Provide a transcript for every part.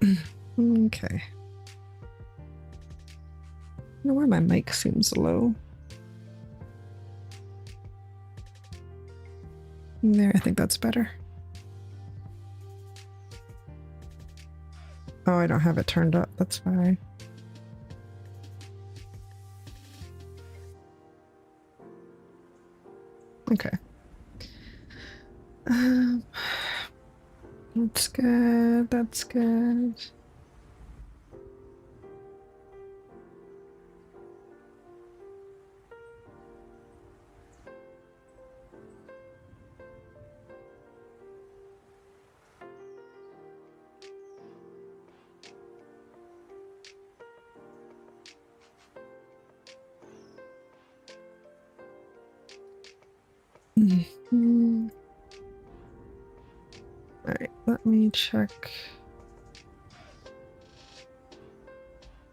Okay. I don't know why my mic seems low. There, I think that's better. Oh, I don't have it turned up. That's why. Okay. That's good. That's good. Mm-hmm. All right, let me check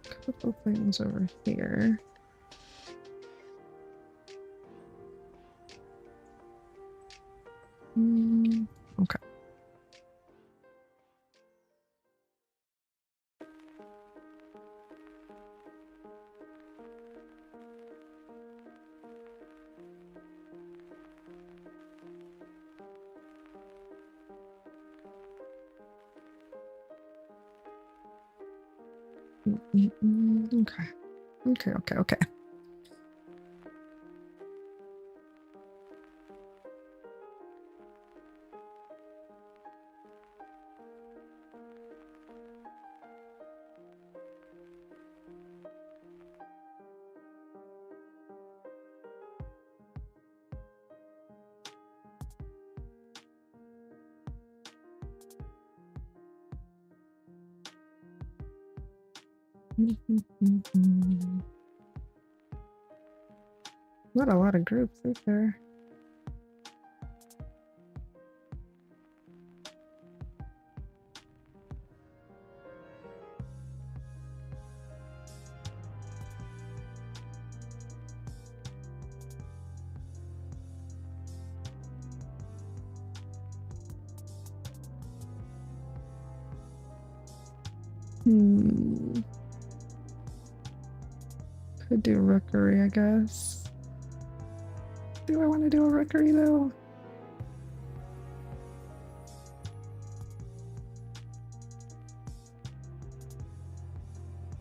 a couple things over here. Okay. Okay. Okay, okay, okay. Not a lot of groups, is there? Could do rookery, I guess. Do I want to do a rookery though?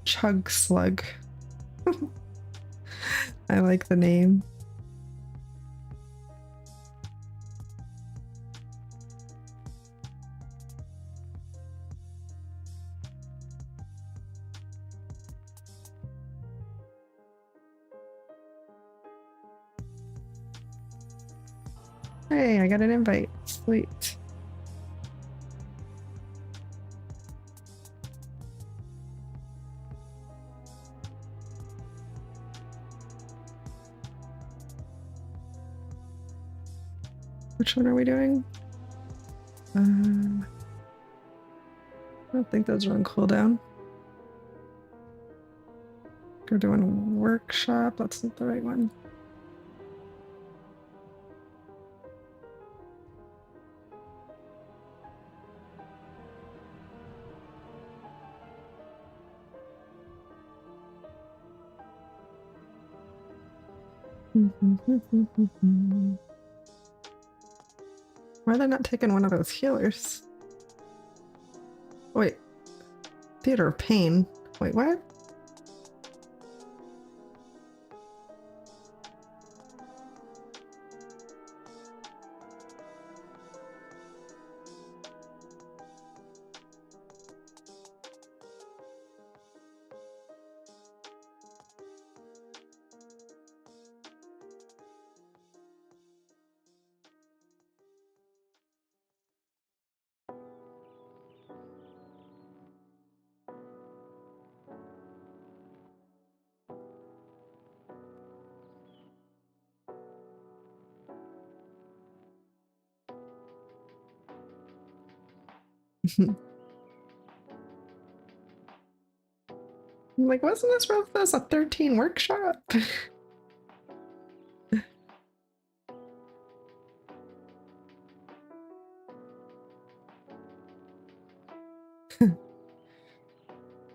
Chug Slug. I like the name. Hey, I got an invite. Sweet. Which one are we doing? I don't think those are on cooldown. We're doing workshop. That's not the right one. Why are they not taking one of those healers? Wait. Theater of Pain. Wait, what? I'm like, wasn't this rough? That's a 13 workshop.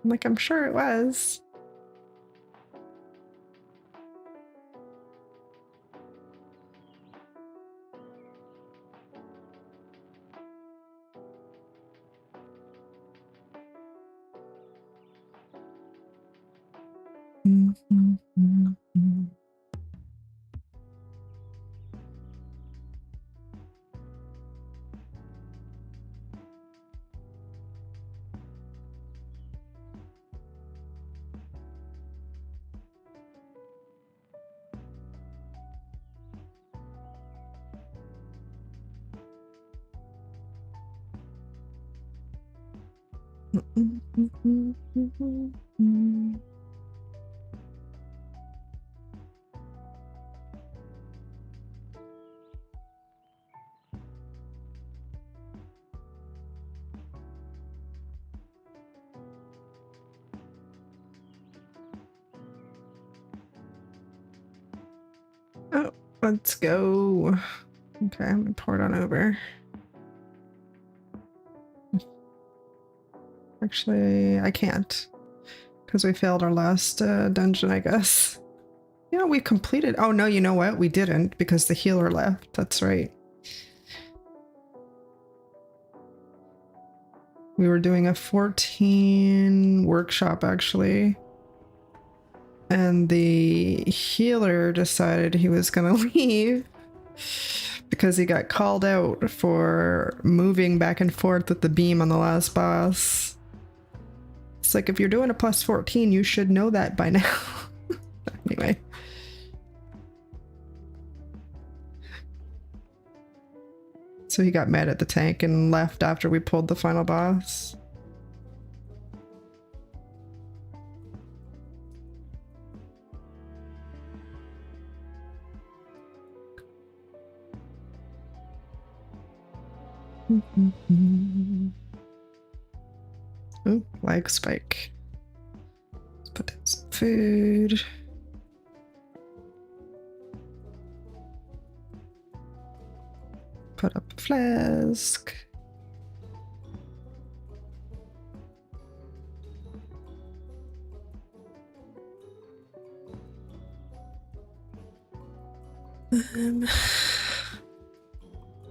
Like, I'm sure it was. Oh, let's go. Okay, I'm gonna pour it on over. Actually, I can't because we failed our last dungeon, I guess. Yeah, we completed. Oh no, you know what? We didn't because the healer left. That's right. We were doing a 14 workshop actually. And the healer decided he was gonna leave because he got called out for moving back and forth with the beam on the last boss. It's like, if you're doing a plus 14, you should know that by now. Anyway. So he got mad at the tank and left after we pulled the final boss. Oh, lag spike. Let's put in some food. Put up a flask.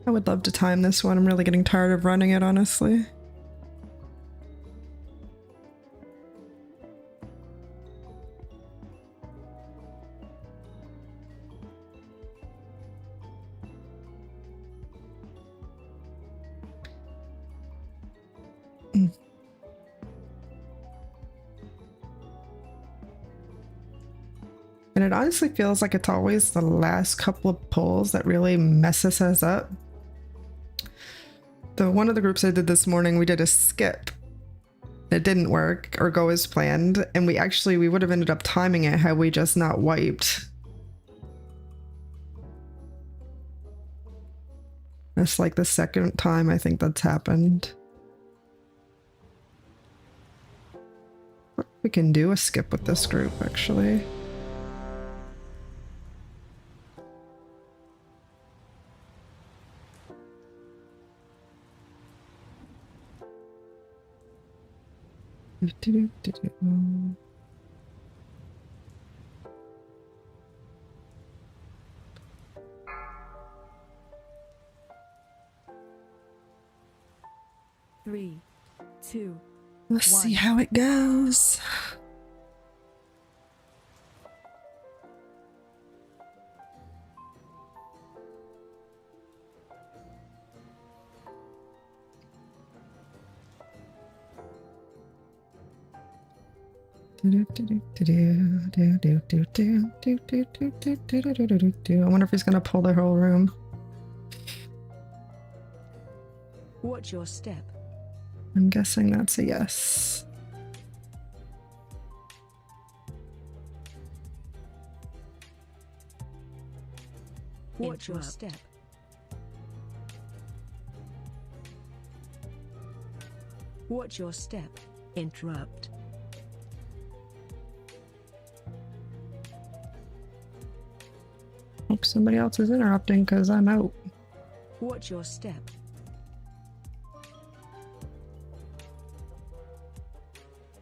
I would love to time this one. I'm really getting tired of running it, honestly. And it honestly feels like it's always the last couple of pulls that really messes us up. One of the groups I did this morning, we did a skip. It didn't work or go as planned, and we would have ended up timing it had we just not wiped. That's like the second time I think that's happened. We can do a skip with this group, actually. Three, two, Let's see how it goes. I wonder if he's gonna pull the whole room. Watch your step. I'm guessing that's a yes. Watch your step. Watch your step. Interrupt. Hope somebody else is interrupting because I'm out. Watch your step.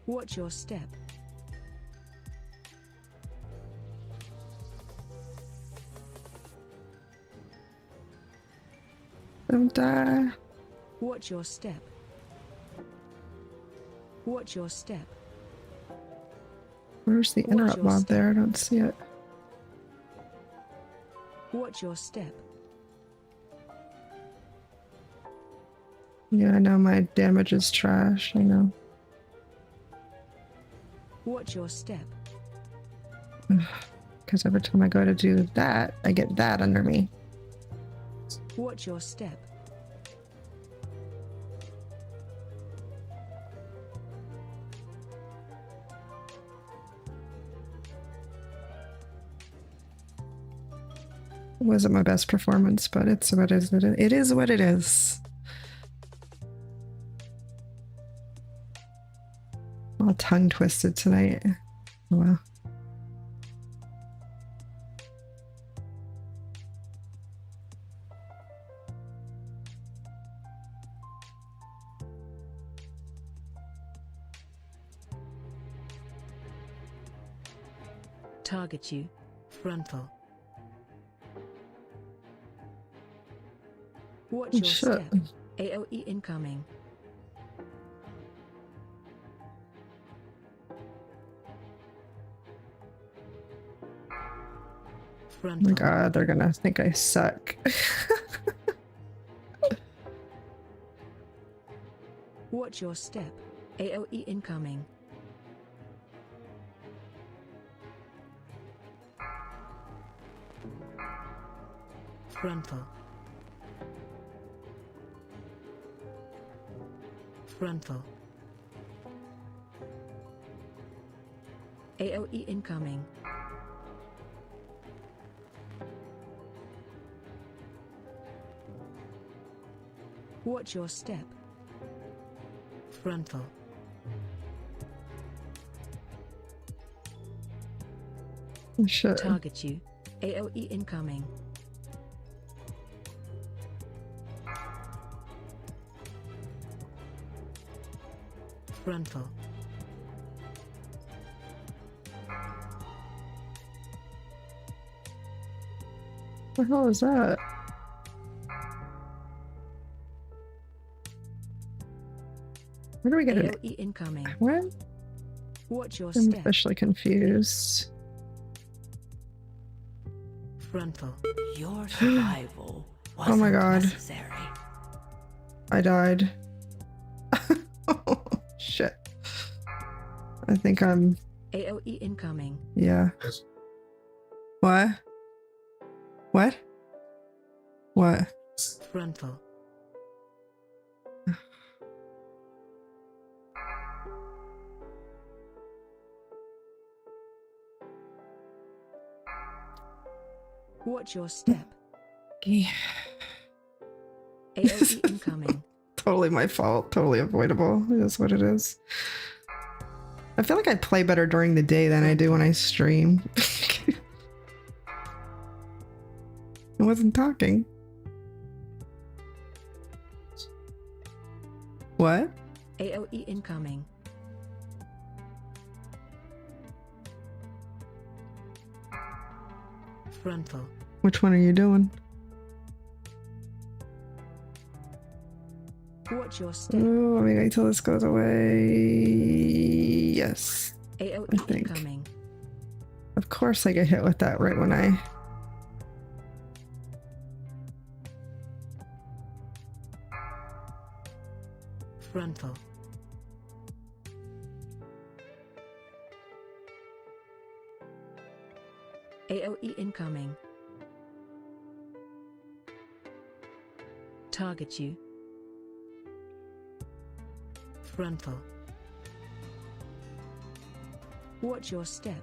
Watch your step. Don't die. Watch your step. Watch your step. Where's the Watch interrupt your mod step. there? I don't see it. Watch your step. Yeah, I know my damage is trash. I know. Watch your step. Because every time I go to do that, I get that under me. Watch your step. It wasn't my best performance, but it's what it is. It is what it is. All tongue twisted tonight. Oh, well. Target you. Frontal. Watch your Shit. step. AOE incoming. Oh Frontal. my god, they're gonna think I suck. Watch your step. AOE incoming. Frontal. Frontal. AOE incoming. Watch your step. Frontal. Oh, shit. Target you. AOE incoming. Frontal. What the hell is that? Where do we get it? AOE incoming. What? Watch your I'm step. officially confused. Frontal. Your survival Oh wasn't my God. necessary. I died. Oh, shit. I think I'm... AOE incoming. Yeah. What? What? What? Frontal. Watch your step. Yeah. AOE incoming. Totally my fault. Totally avoidable. It is what it is. I feel like I play better during the day than I do when I stream. I wasn't talking. What? AOE incoming. Frontal. Which one are you doing? Watch your step. Oh, let me wait till this goes away. Yes. I AOE think. incoming. Of course I get hit with that right when I... Frontal. AOE incoming. Target you. Frontal. Watch your step.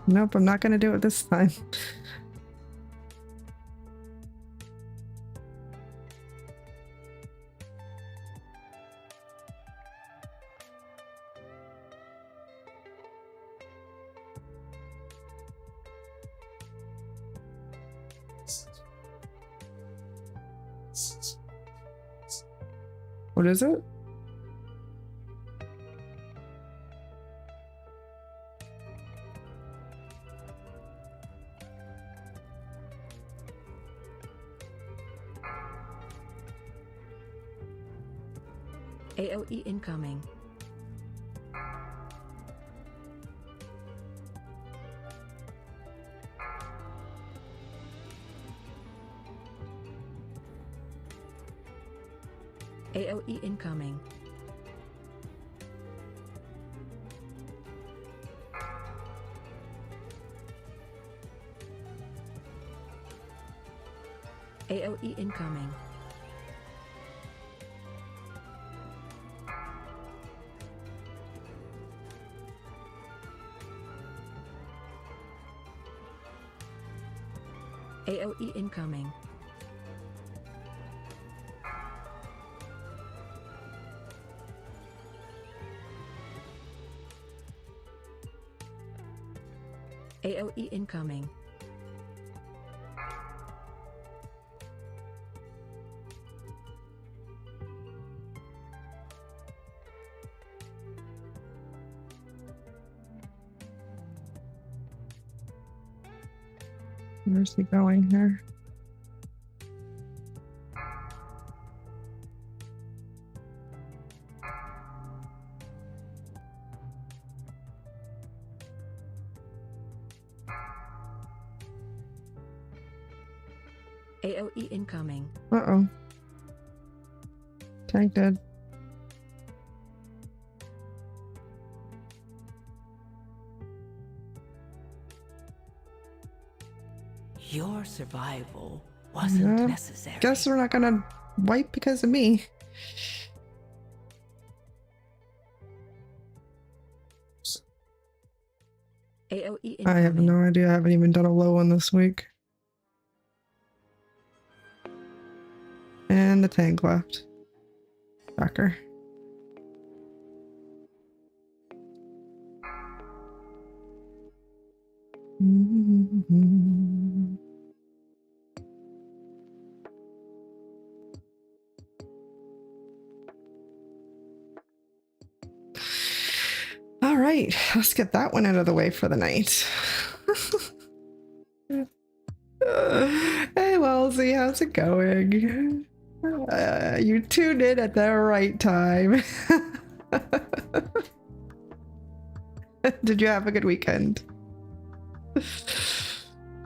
Nope, I'm not gonna do it this time. What is it? AOE incoming. AOE incoming. AOE incoming. AOE incoming. AOE incoming. Where's he going here? AOE incoming. Uh-oh. Tank dead. Your survival wasn't Yeah. necessary. Guess we're not gonna wipe because of me. AOE I have incoming. no idea. I haven't even done a low one this week. And the tank left. Shocker. All right, let's get that one out of the way for the night. Hey, Wellesley, how's it going? You tuned in at the right time. Did you have a good weekend?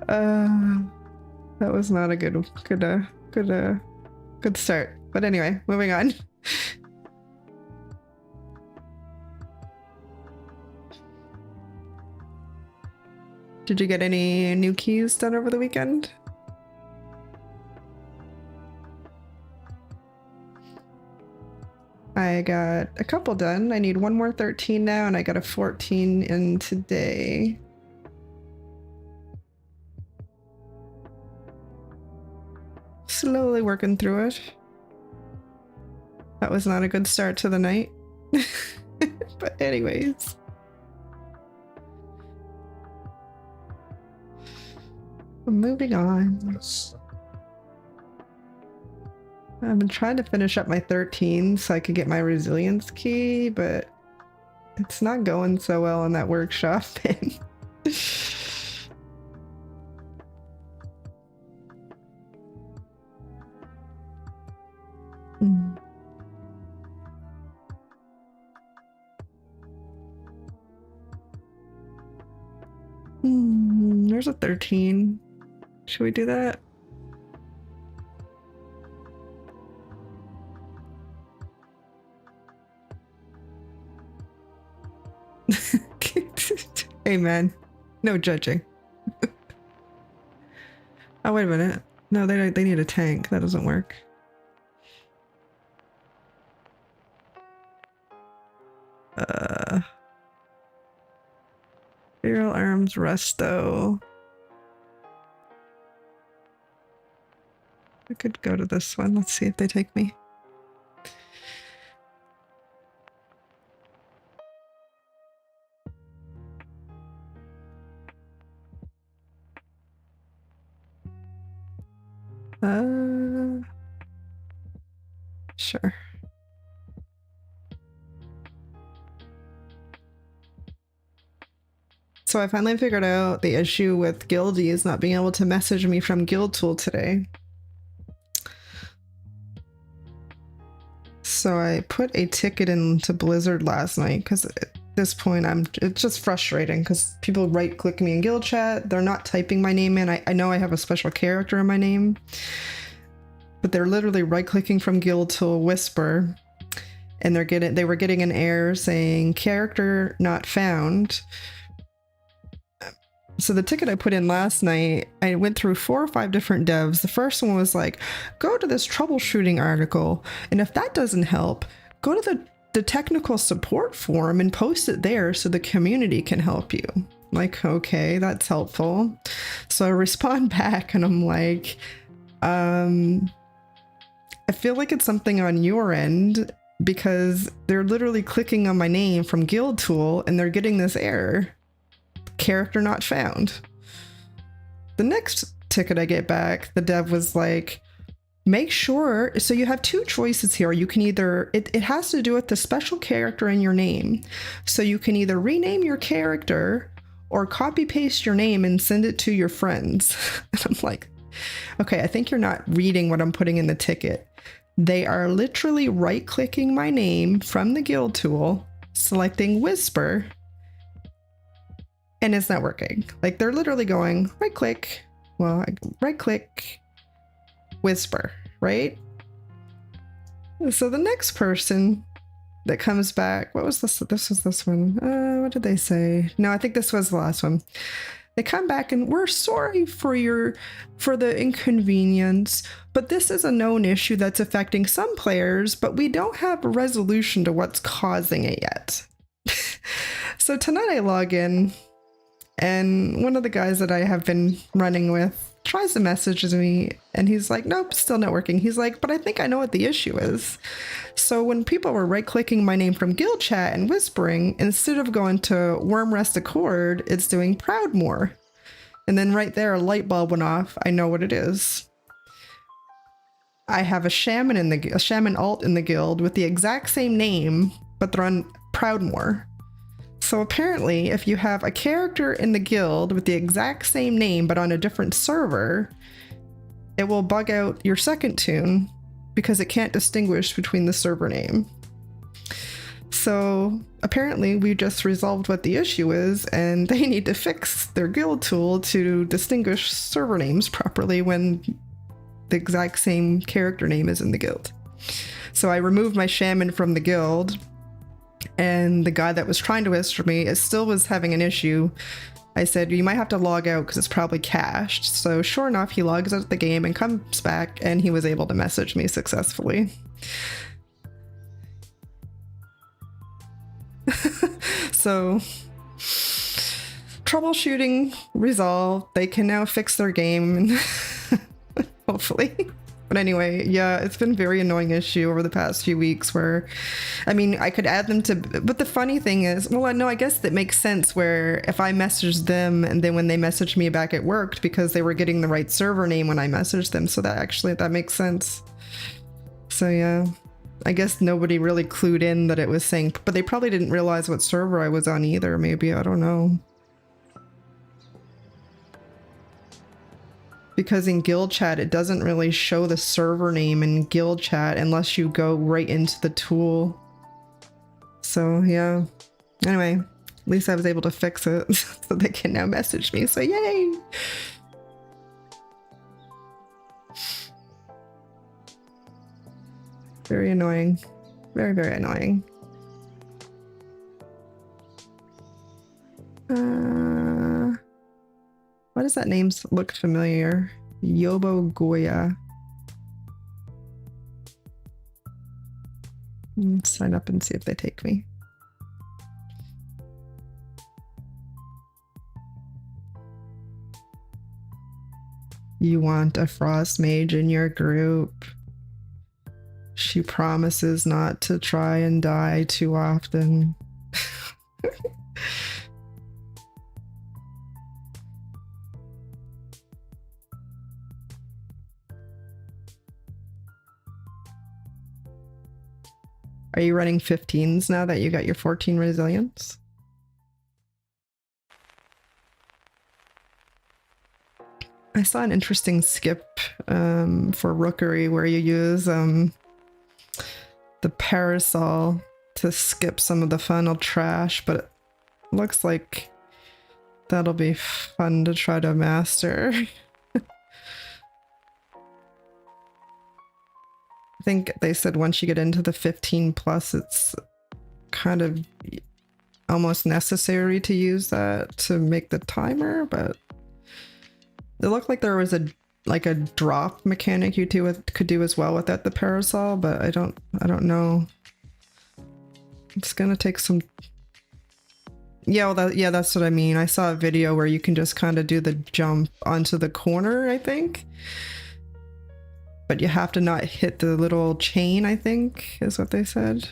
That was not a good start. But anyway, moving on. Did you get any new keys done over the weekend? I got a couple done. I need one more 13 now, and I got a 14 in today. Slowly working through it. That was not a good start to the night. But anyways. Moving on. I've been trying to finish up my 13 so I could get my resilience key, but it's not going so well in that workshop. There's a 13. Should we do that? Hey man, no judging. Oh wait a minute. No, they need a tank. That doesn't work. Imperial Arms Resto. I could go to this one. Let's see if they take me. Sure. So I finally figured out the issue with guildies not being able to message me from Guild Tool today. So I put a ticket into Blizzard last night because at this point it's just frustrating because people right click me in guild chat. They're not typing my name in. I know I have a special character in my name, but they're literally right clicking from Guild Tool Whisper, and they were getting an error saying character not found. So the ticket I put in last night, I went through 4 or 5 different devs. The first one was like, go to this troubleshooting article, and if that doesn't help, go to the technical support forum and post it there so the community can help you. Like, okay, that's helpful. So I respond back and I'm like, I feel like it's something on your end because they're literally clicking on my name from Guild Tool and they're getting this error. Character not found. The next ticket I get back, the dev was like, make sure, so you have 2 choices here. You can either, it has to do with the special character in your name. So you can either rename your character or copy paste your name and send it to your friends. And I'm like, okay, I think you're not reading what I'm putting in the ticket. They are literally right clicking my name from the Guild Tool, selecting Whisper, and it's not working. Like they're literally going right click, Whisper, right? So the next person that comes back, what was this? This was this one. What did they say? No, I think this was the last one. They come back and we're sorry for the inconvenience, but this is a known issue that's affecting some players, but we don't have a resolution to what's causing it yet. So tonight I log in, and one of the guys that I have been running with tries to message me, and he's like, nope, still not working. He's like, but I think I know what the issue is. So when people were right-clicking my name from guild chat and whispering, instead of going to Worm Rest Accord, it's doing Proudmoore. And then right there, a light bulb went off. I know what it is. I have a shaman alt in the guild with the exact same name, but they're on Proudmoore. So apparently, if you have a character in the guild with the exact same name but on a different server, it will bug out your second tune because it can't distinguish between the server name. So apparently we just resolved what the issue is, and they need to fix their guild tool to distinguish server names properly when the exact same character name is in the guild. So I removed my shaman from the guild, and the guy that was trying to whisper me still was having an issue. I said, you might have to log out because it's probably cached. So sure enough, he logs out of the game and comes back, and he was able to message me successfully. So troubleshooting resolved. They can now fix their game, hopefully. But anyway, yeah, it's been a very annoying issue over the past few weeks where, I mean, I could add them to, but the funny thing is, well, no, I guess that makes sense where if I messaged them and then when they messaged me back, it worked because they were getting the right server name when I messaged them. So that makes sense. So yeah, I guess nobody really clued in that it was saying, but they probably didn't realize what server I was on either. Maybe, I don't know. Because in guild chat, it doesn't really show the server name in guild chat unless you go right into the tool. So yeah, anyway, at least I was able to fix it so they can now message me. So yay! Very annoying. Very, very annoying. Why does that name look familiar? Yobo Goya. Let's sign up and see if they take me. You want a frost mage in your group? She promises not to try and die too often. Are you running 15s now that you got your 14 resilience? I saw an interesting skip for Rookery where you use the parasol to skip some of the funnel trash, but it looks like that'll be fun to try to master. I think they said once you get into the 15 plus, it's kind of almost necessary to use that to make the timer, but it looked like there was a drop mechanic you could do as well without the parasol, but I don't know. It's gonna take some. Yeah, well, that's what I mean. I saw a video where you can just kind of do the jump onto the corner, I think. But you have to not hit the little chain, I think, is what they said.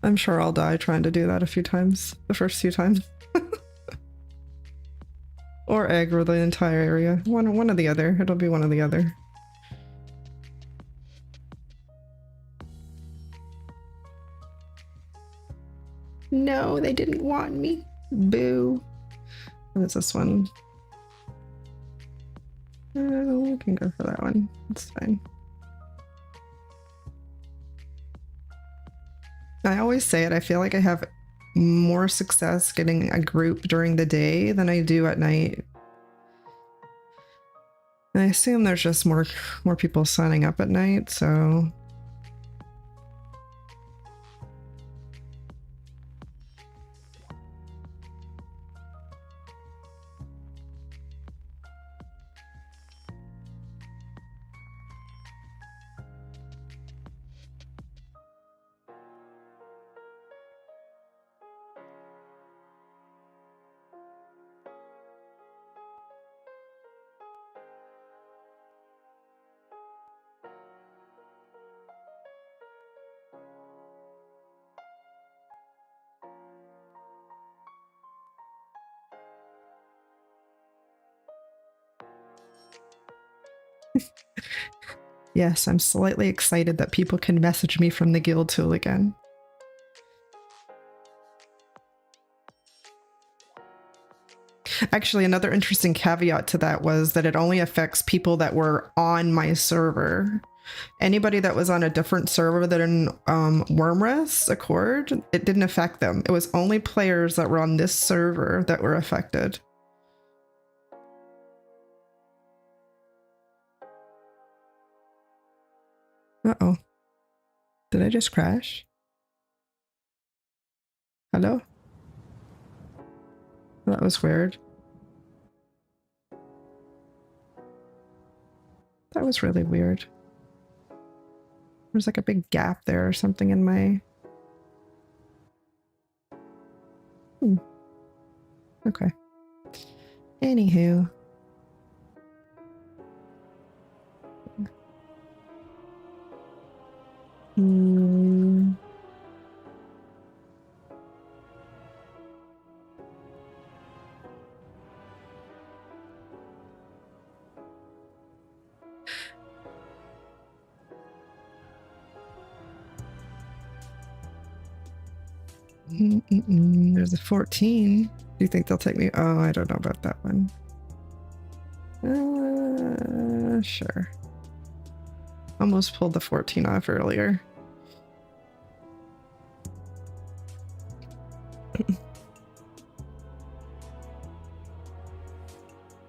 I'm sure I'll die trying to do that a few times, the first few times. Or aggro the entire area. One or the other. It'll be one or the other. No, they didn't want me. Boo. What is this one? We can go for that one. It's fine. I always say it, I feel like I have more success getting a group during the day than I do at night. And I assume there's just more people signing up at night, so... Yes, I'm slightly excited that people can message me from the guild tool again. Actually, another interesting caveat to that was that it only affects people that were on my server. Anybody that was on a different server than Wormrest Accord, it didn't affect them. It was only players that were on this server that were affected. Uh-oh. Did I just crash? Hello? That was weird. That was really weird. There's like a big gap there or something in my... Okay. Anywho. There's a 14. Do you think they'll take me? Oh, I don't know about that one. Sure. Almost pulled the 14 off earlier.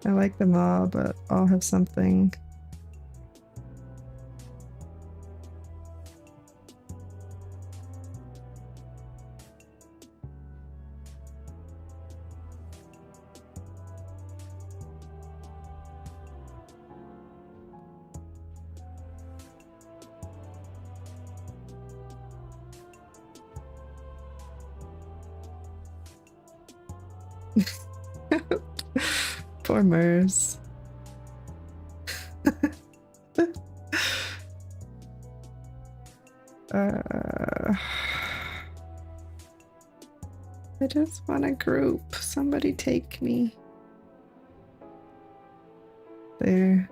I like them all, but all have something. Poor Mers. I just want a group. Somebody take me. There.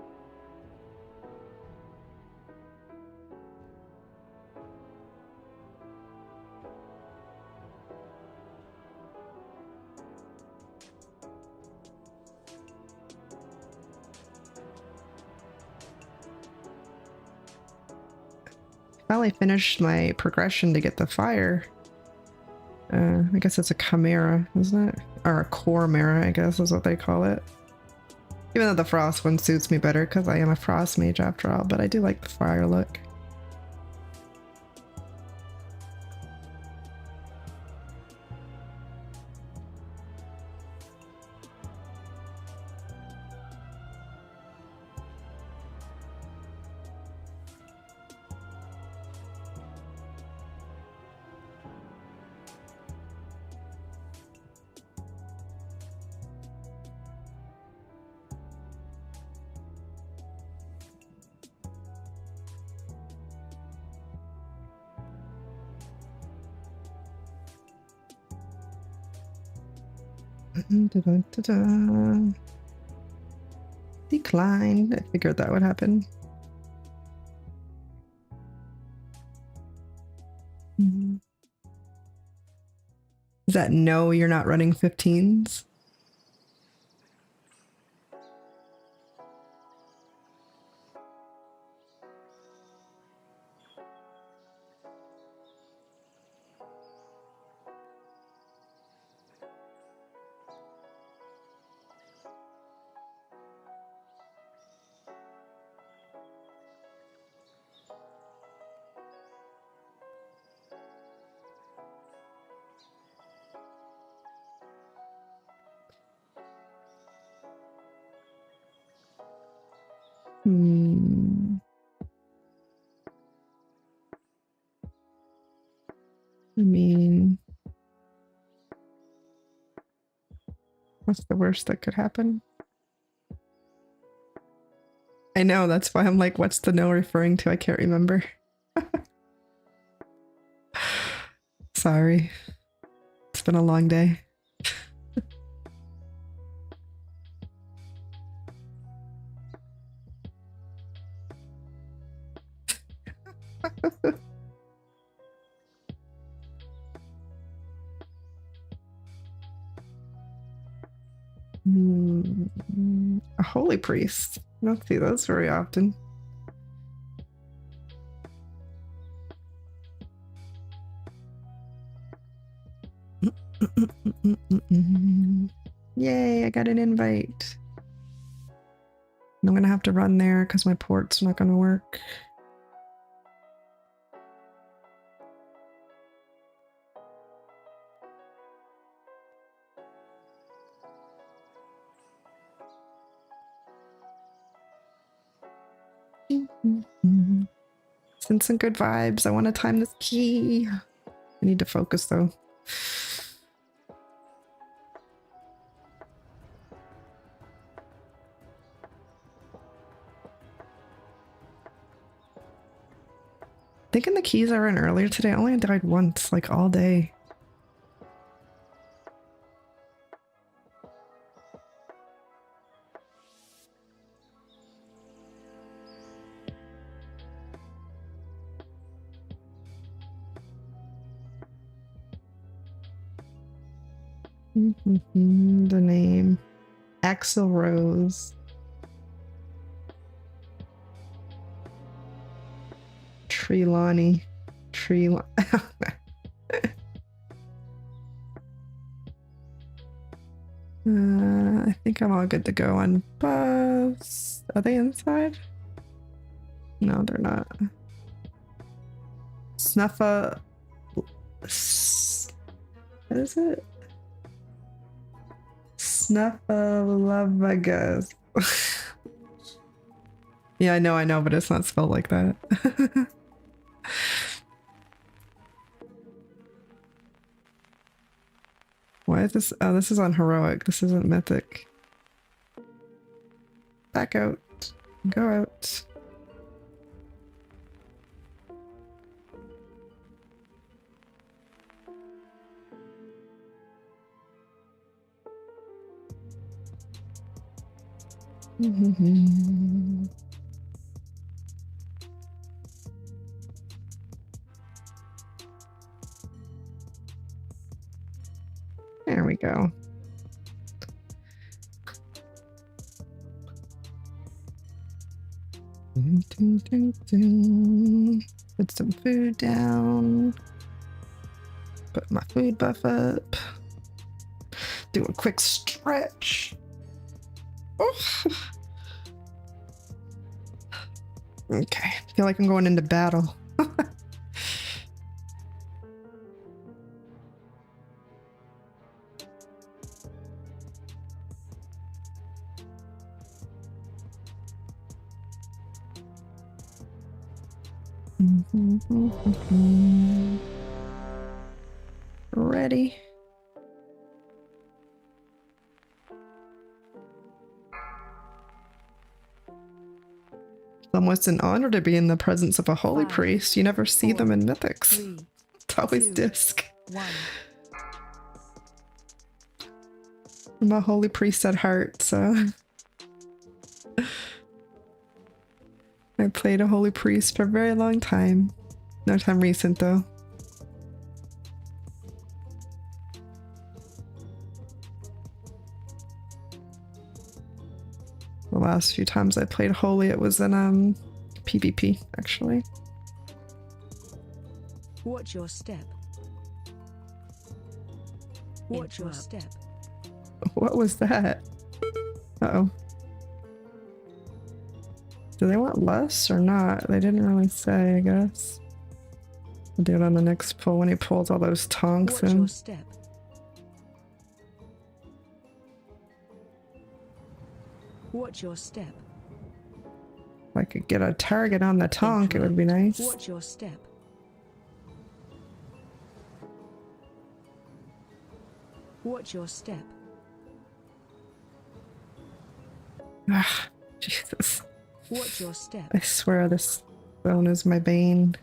Finally finished my progression to get the fire. I guess it's a chimera, isn't it? Or a core mirror, I guess is what they call it. Even though the frost one suits me better because I am a frost mage after all, but I do like the fire look. Da-da-da-da. Decline. I figured that would happen. Is that no, you're not running 15s? I mean, what's the worst that could happen? I know, that's why I'm like, what's the no referring to? I can't remember. Sorry. It's been a long day. A holy priest. I don't see those very often. Yay, I got an invite. I'm gonna have to run there because my port's not gonna work. Send some good vibes. I want to time this key. I need to focus though. Thinking the keys I ran earlier today, I only died once, like all day. The name. Axel Rose. Trelawney. I think I'm all good to go on bus. Are they inside? No, they're not. Snuffa. What is it? Snuffleupagus. Yeah, I know, but it's not spelled like that. Why is this? Oh, this is on heroic. This isn't mythic. Back out. Go out. There we go. Dun, dun, dun. Put some food down. Put my food buff up. Do a quick stretch. Oh. Okay, I feel like I'm going into battle. Ready. It's almost an honor to be in the presence of a holy 5, priest. You never see 4, them in mythics. 3, It's always 2, disc. 1. I'm a holy priest at heart, so I played a holy priest for a very long time. No time recent though. The last few times I played holy, it was in PvP actually. Watch your step. Watch your step. What was that? Uh-oh. Do they want less or not? They didn't really say, I guess. I'll do it on the next pull when he pulls all those tonks Watch in. your step. Watch your step. If I could get a target on the tonk, it would be nice. Watch your step. Watch your step. Ah, Jesus. Watch your step. I swear this bone is my bane.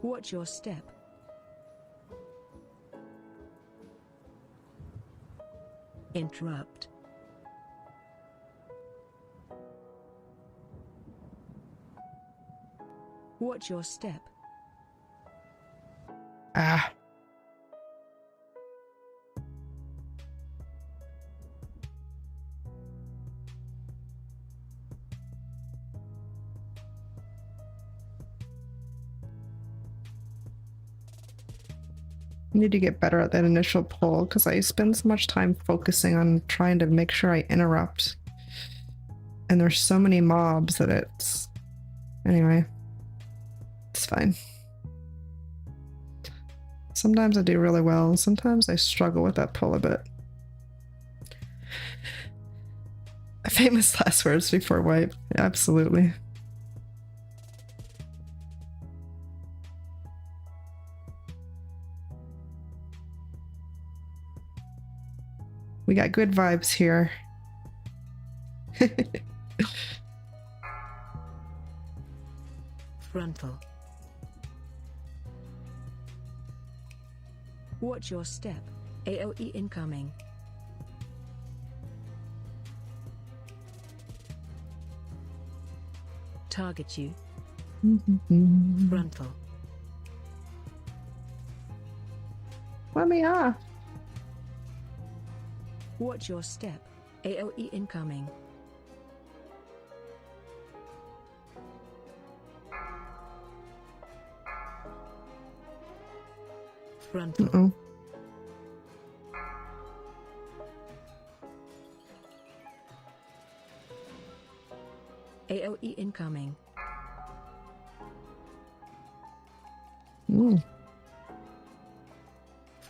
Watch your step. Interrupt. Watch your step. Ah. I need to get better at that initial pull because I spend so much time focusing on trying to make sure I interrupt. And there's so many mobs that it's... Anyway. It's fine. Sometimes I do really well. Sometimes I struggle with that pull a bit. Famous last words before wipe. Absolutely. We got good vibes here. Frontal. Watch your step. AOE incoming. Target you. Frontal. Let me off. Watch your step. AOE incoming. Frontal. Uh-oh. AOE incoming.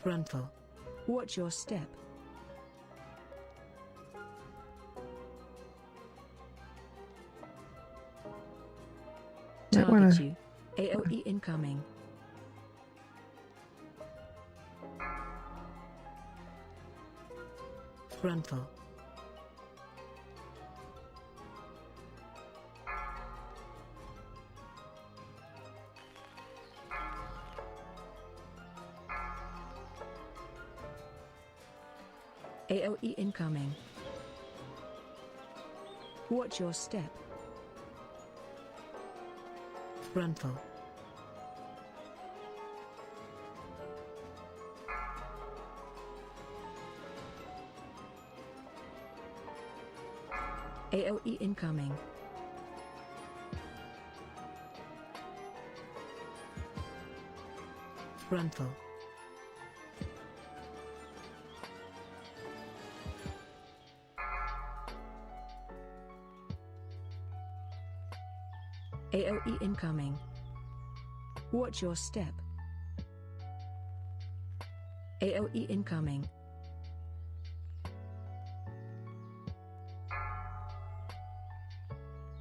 Frontal. Watch your step. Might Target wanna... you. AOE incoming. Frontal. AOE incoming. Watch your step. Frontal. AOE incoming. Frontal. AOE incoming. Watch your step. AOE incoming.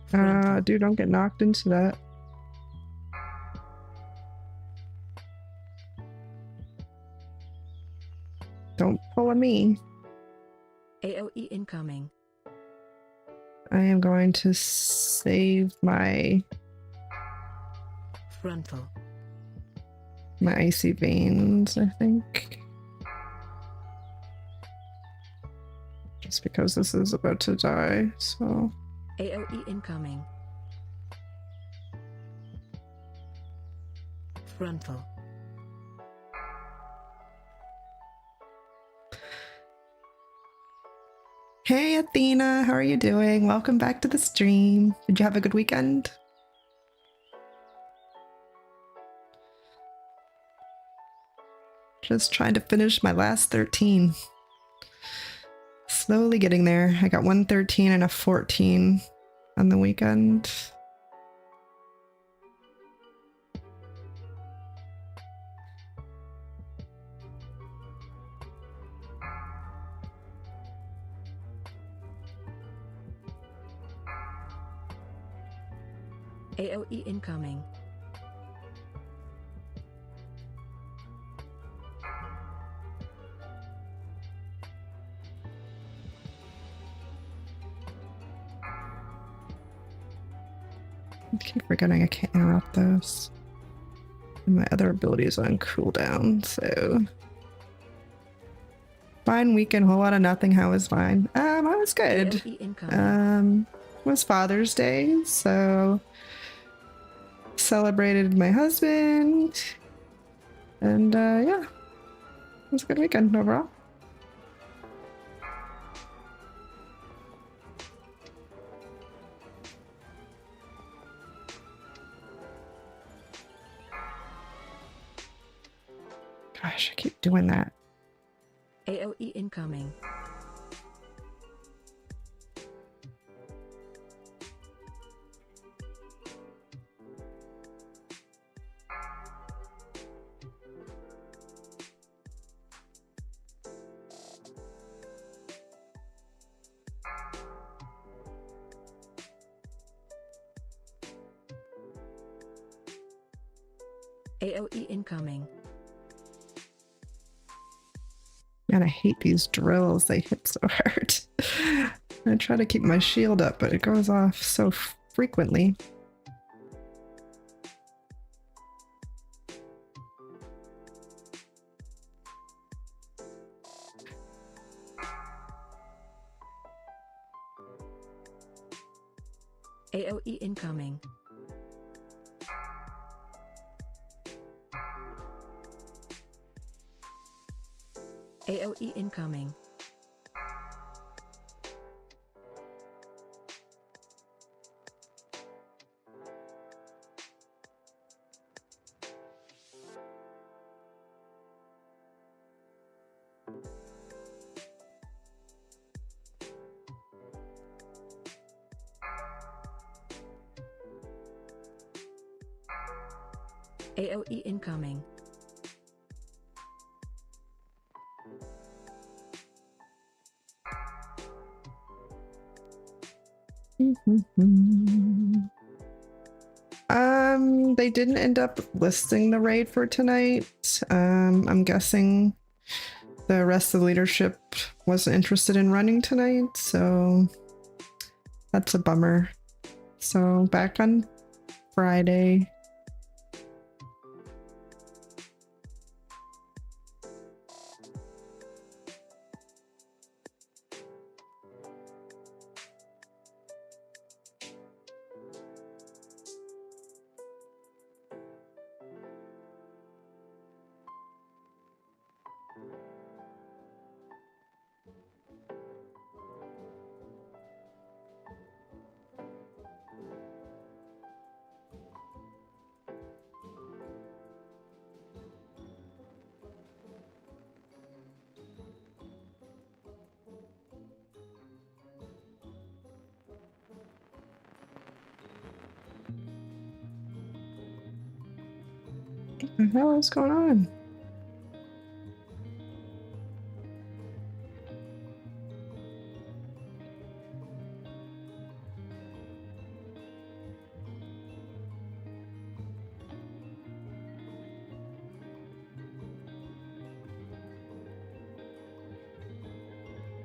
Frontal. Dude, don't get knocked into that. Don't pull a me. AOE incoming. I am going to save my Frontal. icy veins, I think. Just because this is about to die, so. AOE incoming. Frontal. Hey Athena, how are you doing? Welcome back to the stream. Did you have a good weekend? Just trying to finish my last 13. Slowly getting there. I got 113 and a 14 on the weekend. AOE incoming. I keep forgetting I can't interrupt those. And my other ability is on cooldown, so. Fine weekend, whole lot of nothing. How was mine? I was good. AOE incoming. It was Father's Day, so celebrated my husband, and yeah, it was a good weekend overall. Gosh, I keep doing that. AOE incoming. AOE incoming. Man, I hate these drills. They hit so hard. I try to keep my shield up, but it goes off so frequently. AOE incoming. AOE incoming. AOE incoming. They didn't end up listing the raid for tonight. I'm guessing the rest of the leadership wasn't interested in running tonight, so that's a bummer. So back on Friday. What the hell is going on?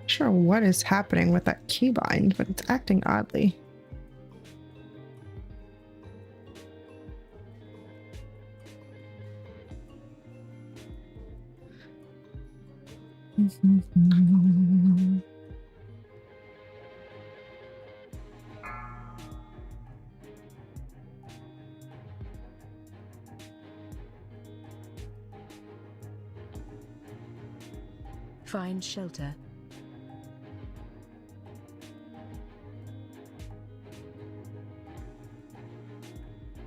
Sure what is happening with that keybind, but it's acting oddly. Find shelter.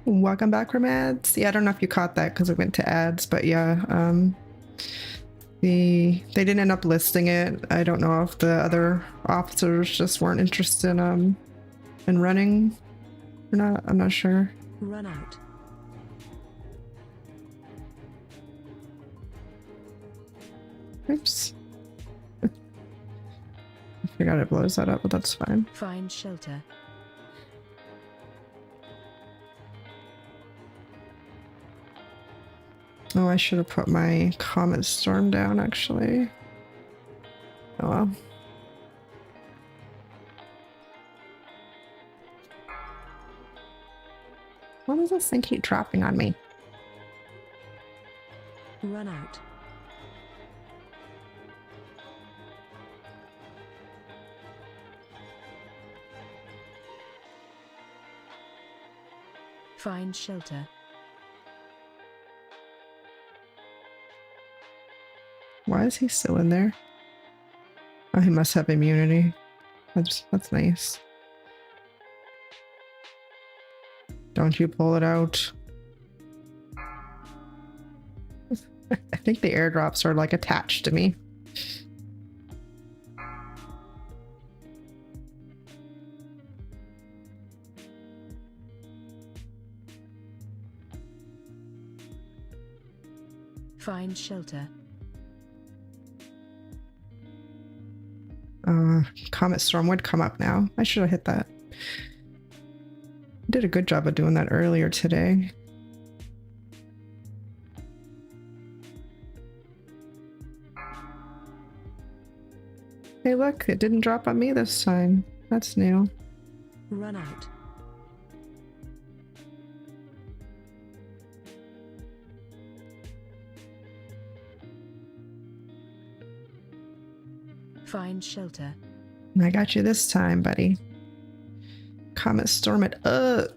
Welcome back from ads. Yeah, I don't know if you caught that because it went to ads, but yeah, they didn't end up listing it. I don't know if the other officers just weren't interested in running or not. I'm not sure. Run out. Oops. I forgot it blows that up, but that's fine. Find shelter. Oh, I should have put my Comet Storm down, actually. Oh well. Why does this thing keep dropping on me? Run out. Find shelter. Why is he still in there? Oh, he must have immunity. That's nice. Don't you pull it out. I think the airdrops are like attached to me. Find shelter. Comet Storm would come up now. I should have hit that. Did a good job of doing that earlier today. Hey look, it didn't drop on me this time. That's new. Run out. Find shelter. I got you this time, buddy. Comet Storm it up.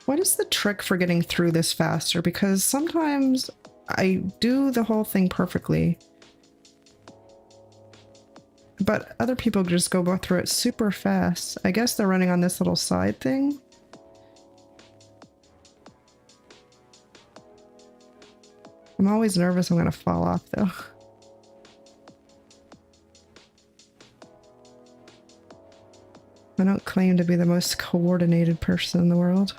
What is the trick for getting through this faster? Because sometimes I do the whole thing perfectly, but other people just go through it super fast. I guess they're running on this little side thing. I'm always nervous I'm gonna fall off though. I don't claim to be the most coordinated person in the world.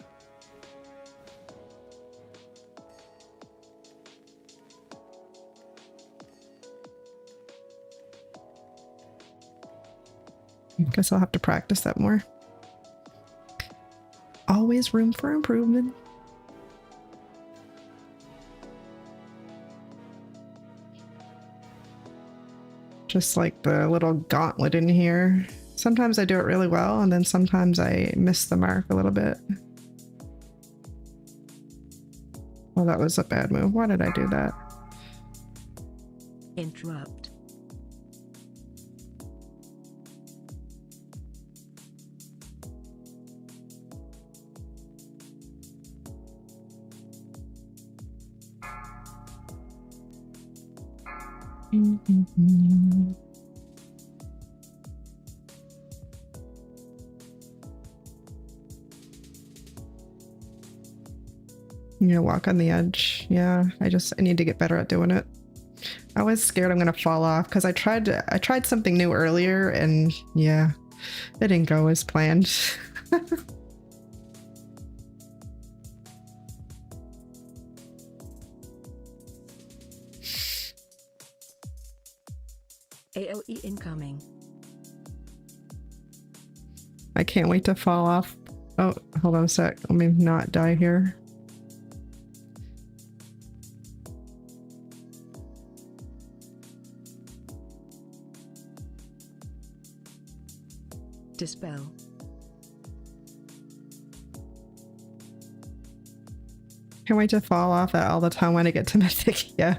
Guess I'll have to practice that more. Always room for improvement. Just like the little gauntlet in here. Sometimes I do it really well, and then sometimes I miss the mark a little bit. Well, that was a bad move. Why did I do that? Interrupt. You know, walk on the edge. Yeah, I need to get better at doing it. I was scared I'm gonna fall off because I tried something new earlier and yeah, it didn't go as planned. AOE incoming. I can't wait to fall off. Oh, hold on a sec. Let me not die here. Dispel. Can't wait to fall off that all the time when I get to Mythic. Yeah.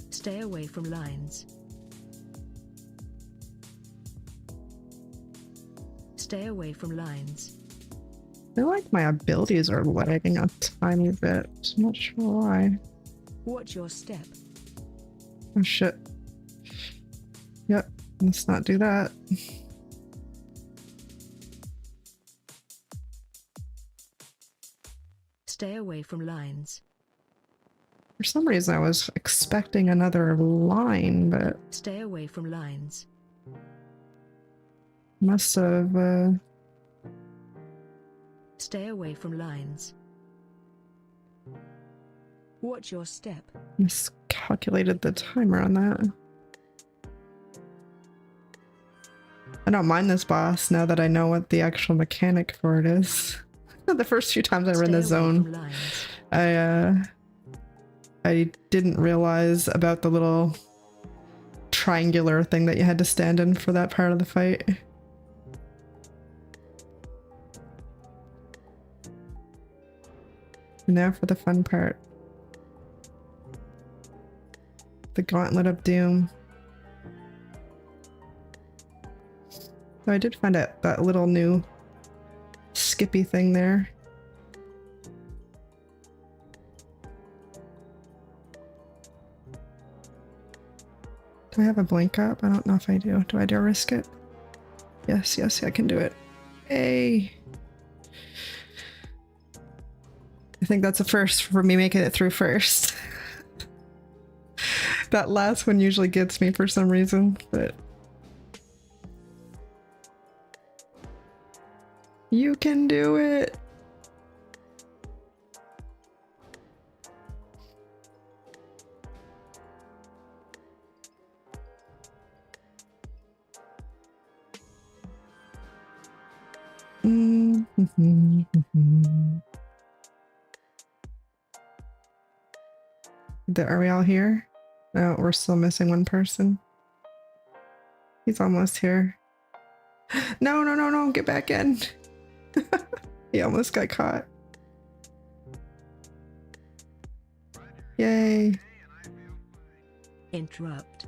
Stay away from lines. Stay away from lines. I feel like my abilities are lagging a tiny bit. I'm not sure why. Watch your step. Oh shit. Yep, let's not do that. Stay away from lines. For some reason I was expecting another line, but Stay away from lines. must have Stay away from lines. Watch your step. miscalculated the timer on that. I don't mind this boss now that I know what the actual mechanic for it is. The first few times I ran the zone, I didn't realize about the little triangular thing that you had to stand in for that part of the fight. Now for the fun part. The Gauntlet of Doom. So I did find out that little new skippy thing there. Do I have a blink up? I don't know if I do. Do I dare risk it? Yes, yes, I can do it. Hey! I think that's a first for me making it through first. That last one usually gets me for some reason, but... You can do it! Are we all here? No, we're still missing one person. He's almost here. No, no, no, no, get back in. He almost got caught. Yay. Interrupt.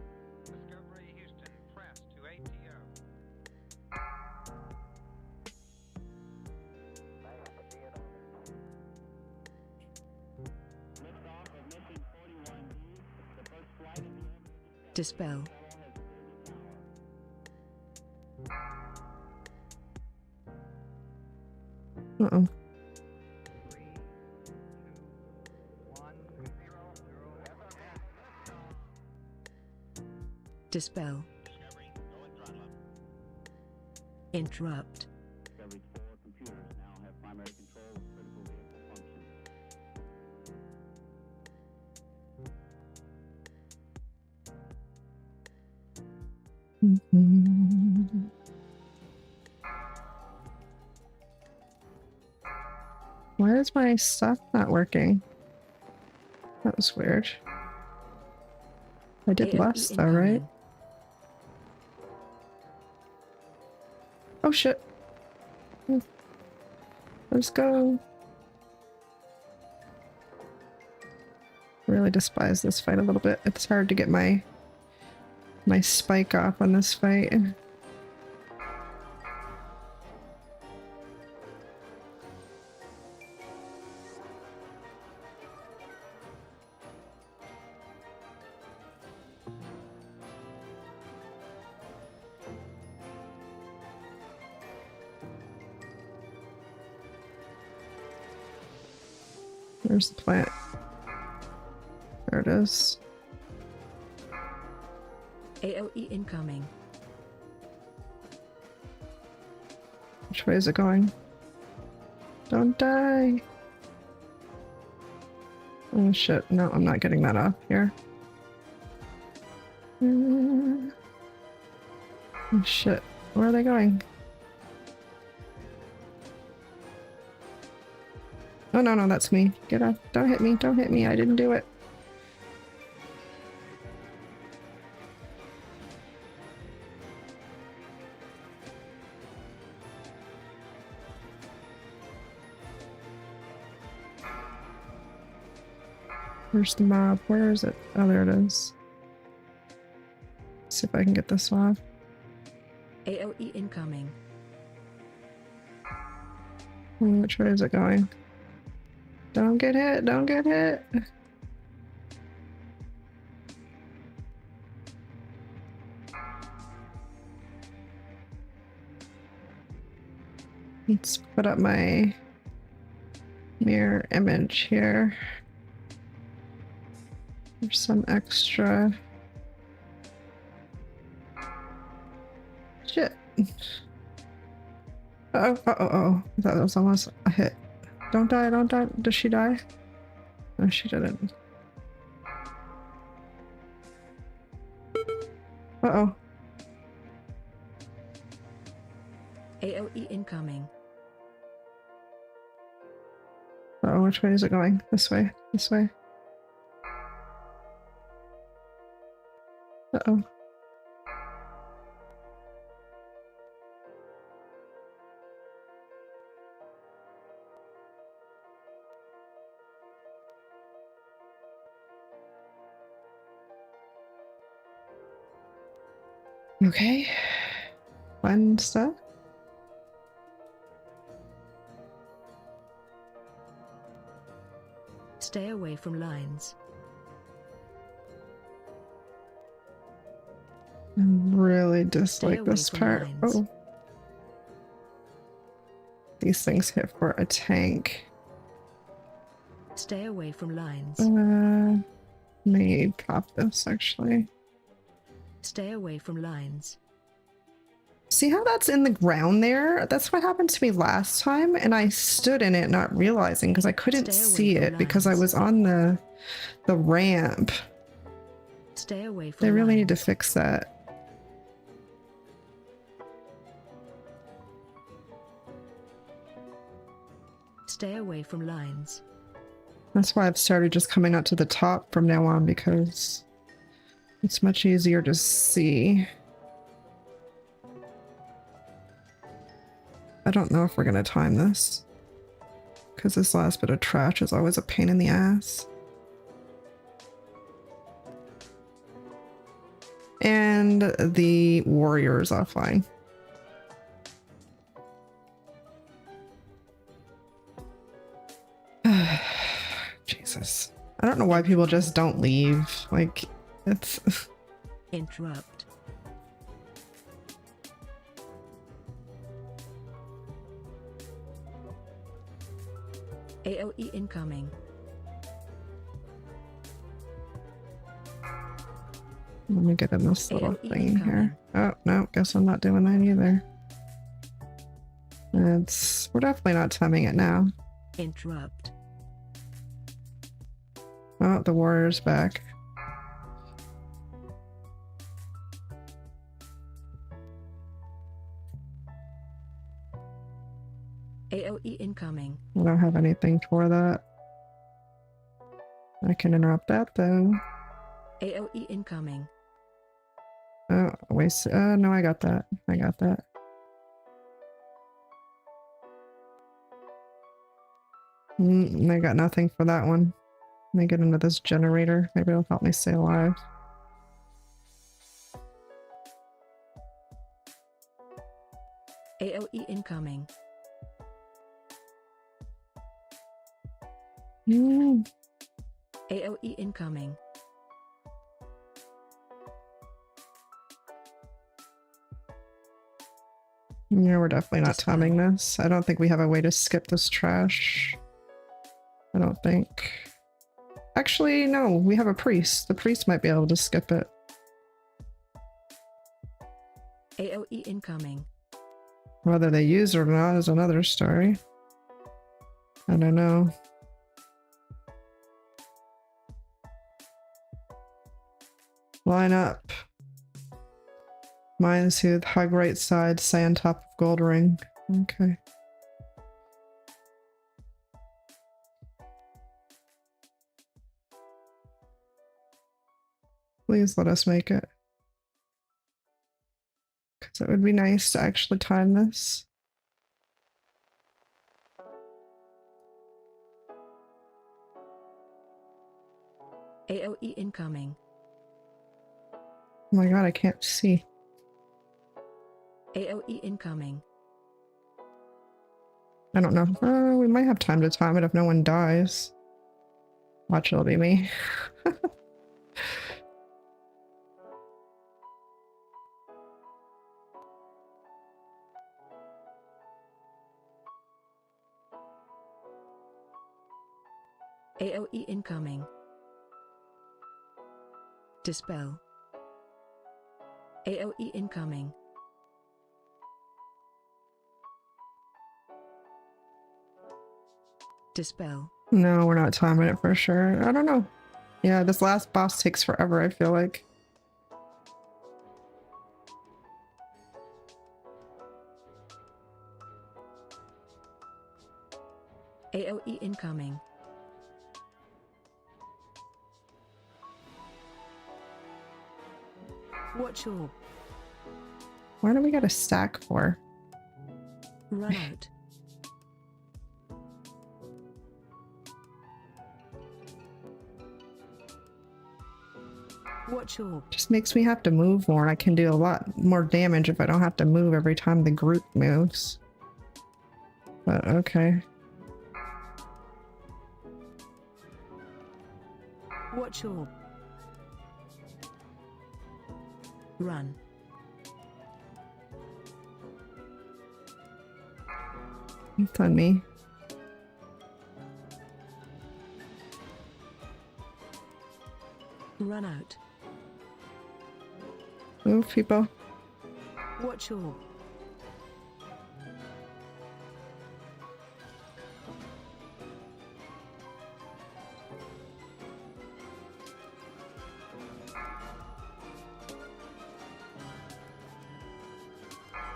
Dispel. Uh-oh. Dispel. Interrupt. Why is my stuff not working? That was weird. I did AOE less though, right? incoming. Oh shit. Let's go. Really despise this fight a little bit. It's hard to get my spike off on this fight. Where's the plant? There it is. AOE incoming. Which way is it going? Don't die! Oh shit, no, I'm not getting that off here. Oh shit, where are they going? Oh no, no, that's me. Get off. Don't hit me, don't hit me, I didn't do it. Where's the mob? Where is it? Oh, there it is. See if I can get this off. AOE incoming. Which way is it going? Don't get hit, don't get hit. Let's put up my mirror image here. There's some extra. Shit. Uh-oh, uh-oh. I thought that was almost a hit. Don't die, don't die. Does she die? No, she didn't. Uh-oh. AOE incoming. Uh-oh, which way is it going? This way, this way. Uh-oh. Okay. Fun stuff. Stay away from lines. I really dislike away this from part. lines. Oh. These things hit for a tank. Stay away from lines. May pop this actually. Stay away from lines. See how that's in the ground there? That's what happened to me last time, and I stood in it not realizing because I couldn't Stay away see from it because I lines. was on the ramp. Stay away from They really need to lines. fix that. Stay away from lines. That's why I've started just coming out to the top from now on because it's much easier to see. I don't know if we're gonna time this because this last bit of trash is always a pain in the ass. And the warrior is offline. Jesus. I don't know why people just don't leave. Like, it's... Interrupt. AOE incoming. Let me get in this little AOE thing incoming. here. Oh, no, guess I'm not doing that either. We're definitely not timing it now. Interrupt. Oh, the warrior's back. AOE incoming. I don't have anything for that. I can interrupt that though. AOE incoming. Oh, waste. No, I got that. I got that. I got nothing for that one. Let me get into this generator. Maybe it'll help me stay alive. AOE incoming. AOE incoming. Yeah, we're definitely not Dispel. timing this. I don't think we have a way to skip this trash. I don't think. Actually, no, we have a priest. The priest might be able to skip it. AOE incoming. Whether they use it or not is another story. I don't know. Line up. Mind soothe, hug right side, say on top of gold ring. Okay. Please let us make it. Because it would be nice to actually time this. AOE incoming. Oh my god, I can't see. AOE incoming. I don't know. We might have time to time it if no one dies. Watch, it'll be me. AOE incoming. Dispel. AOE incoming. Dispel. No, we're not timing it for sure. I don't know. Yeah, this last boss takes forever, I feel like. AOE incoming. Watch orb. Why do we got a stack for? Run out. Watch orb. Just makes me have to move more, and I can do a lot more damage if I don't have to move every time the group moves. But okay. Watch orb. Run. It's on me. Run out. Move, people. Watch orb.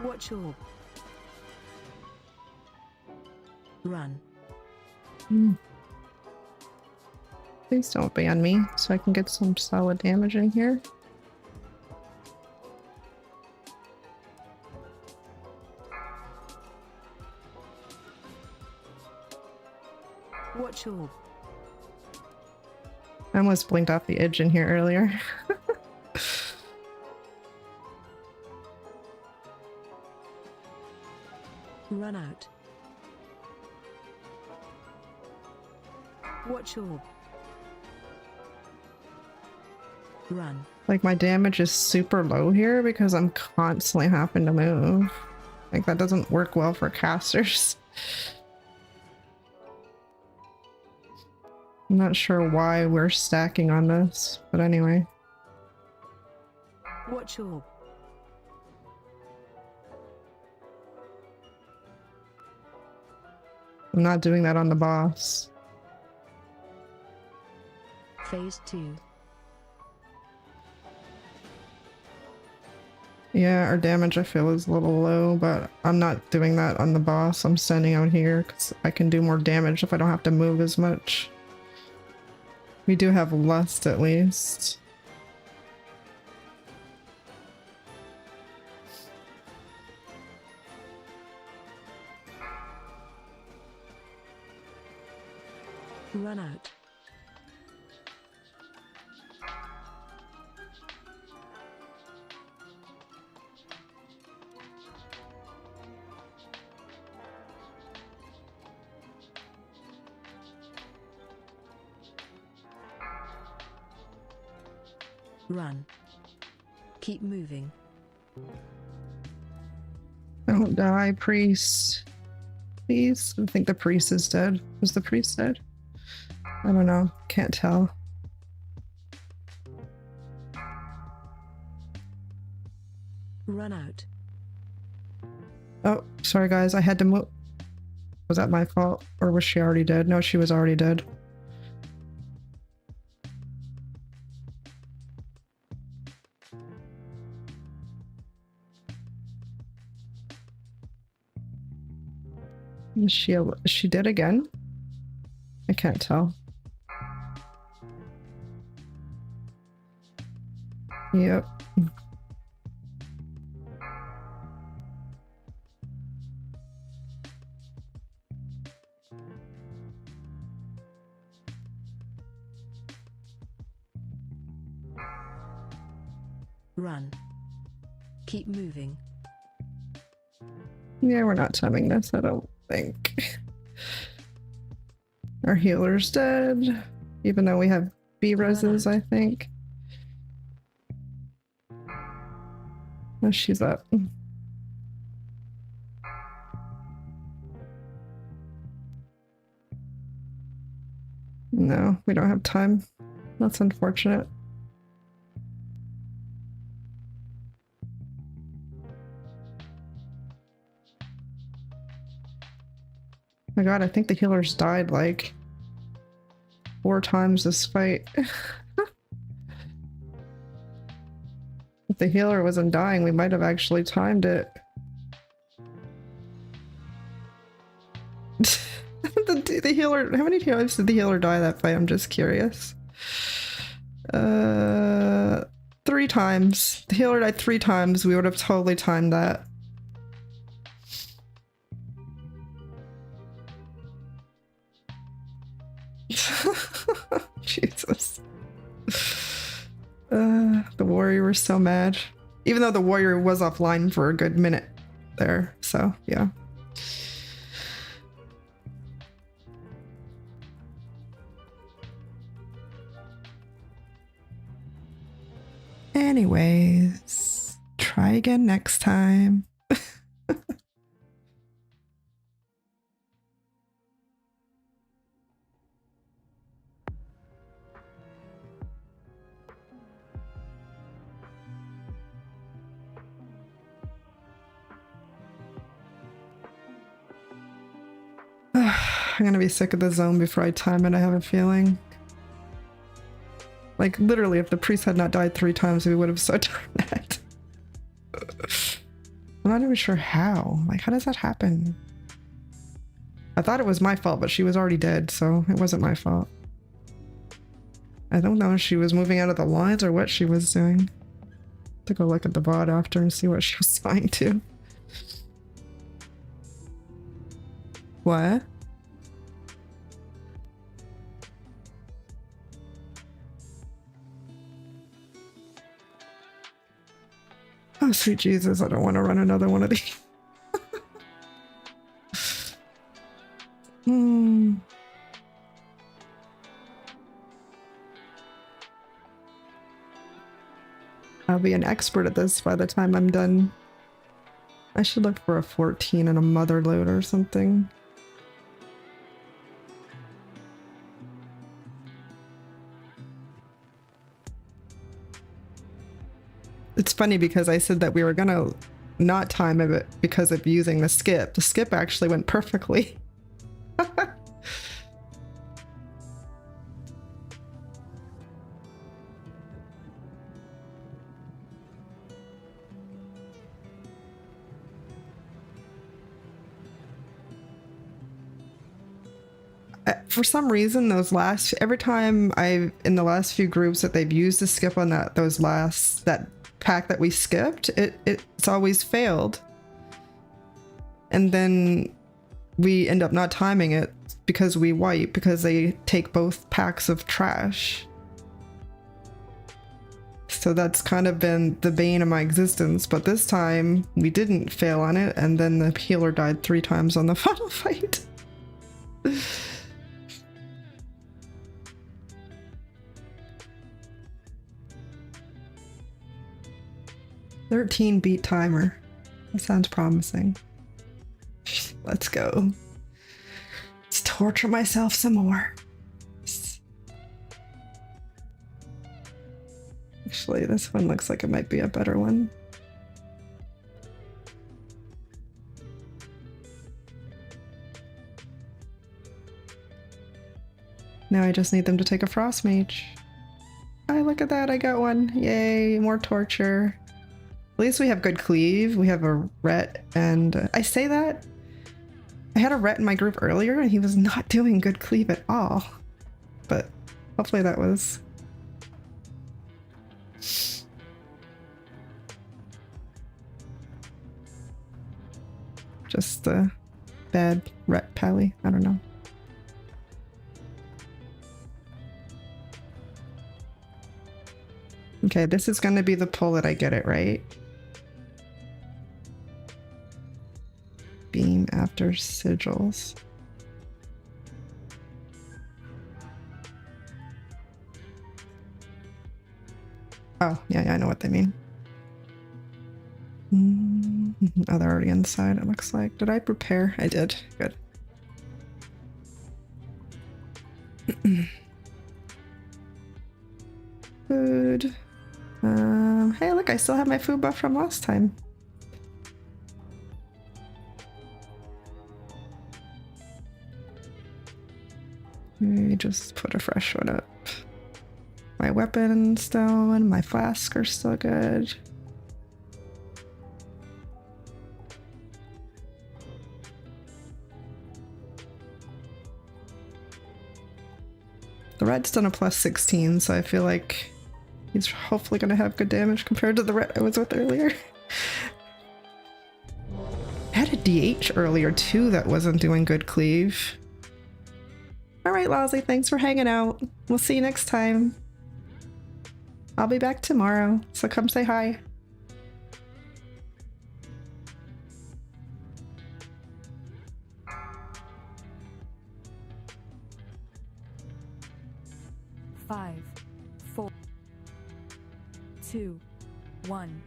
Watch orb. Run. Please don't ban me so I can get some solid damage in here. Watch orb. I almost blinked off the edge in here earlier. Run out. Watch orb. Run. Like, my damage is super low here because I'm constantly having to move. Like, that doesn't work well for casters. I'm not sure why we're stacking on this, but anyway. Watch orb. I'm not doing that on the boss. Phase 2. Yeah, our damage I feel is a little low, but I'm not doing that on the boss. I'm standing out here because I can do more damage if I don't have to move as much. We do have lust at least. Run out. Run. Keep moving. Don't die, priest. Please. I think the priest is dead. Was the priest dead? I don't know. Can't tell. Run out. Oh, sorry guys, I had to move. Was that my fault? Or was she already dead? No, she was already dead. Is she dead again? I can't tell. Yep. Run. Keep moving. Yeah, we're not timing this, I don't think. Our healer's dead, even though we have B-reses, I think. Oh, she's up. No, we don't have time. That's unfortunate. My god, I think the healer's died like 4 times this fight. If the healer wasn't dying, we might have actually timed it. The healer, how many times did the healer die that fight? I'm just curious. 3 times. The healer died 3 times. We would have totally timed that. Jesus. The warrior was so mad. Even though the warrior was offline for a good minute there, so yeah. Anyways, try again next time. I'm gonna be sick of the zone before I time it, I have a feeling. Like, literally, if the priest had not died 3 times, we would have so done that. I'm not even sure how. Like, how does that happen? I thought it was my fault, but she was already dead, so it wasn't my fault. I don't know if she was moving out of the lines or what she was doing. To go look at the bot after and see what she was trying to. What? Oh, sweet Jesus, I don't want to run another one of these. I'll be an expert at this by the time I'm done. I should look for a 14 and a mother load or something. It's funny because I said that we were gonna not time it because of using the skip. The skip actually went perfectly. 'For some reason, every time in the last few groups that they've used the skip on that pack that we skipped, it's always failed. And then we end up not timing it because we wipe, because they take both packs of trash. So that's kind of been the bane of my existence, but this time we didn't fail on it, and then the healer died 3 times on the final fight. 13 beat timer. That sounds promising. Let's go. Let's torture myself some more. Actually, this one looks like it might be a better one. Now I just need them to take a frost mage. Oh, look at that, I got one. Yay, more torture. At least we have good cleave. We have a ret, and I say that. I had a ret in my group earlier and he was not doing good cleave at all. But hopefully that was... just a bad ret pally. I don't know. Okay, this is going to be the pull that I get it right. Beam after sigils. Oh, yeah, I know what they mean. Oh, they're already inside, it looks like. Did I prepare? I did. Good. Food. Hey, look, I still have my food buff from last time. Let me just put a fresh one up. My weapon stone, my flask are still good. The red's done a plus 16, so I feel like he's hopefully going to have good damage compared to the red I was with earlier. I had a DH earlier too that wasn't doing good cleave. Alright, Lousy, thanks for hanging out. We'll see you next time. I'll be back tomorrow, so come say hi. Five, 4, 2, 1.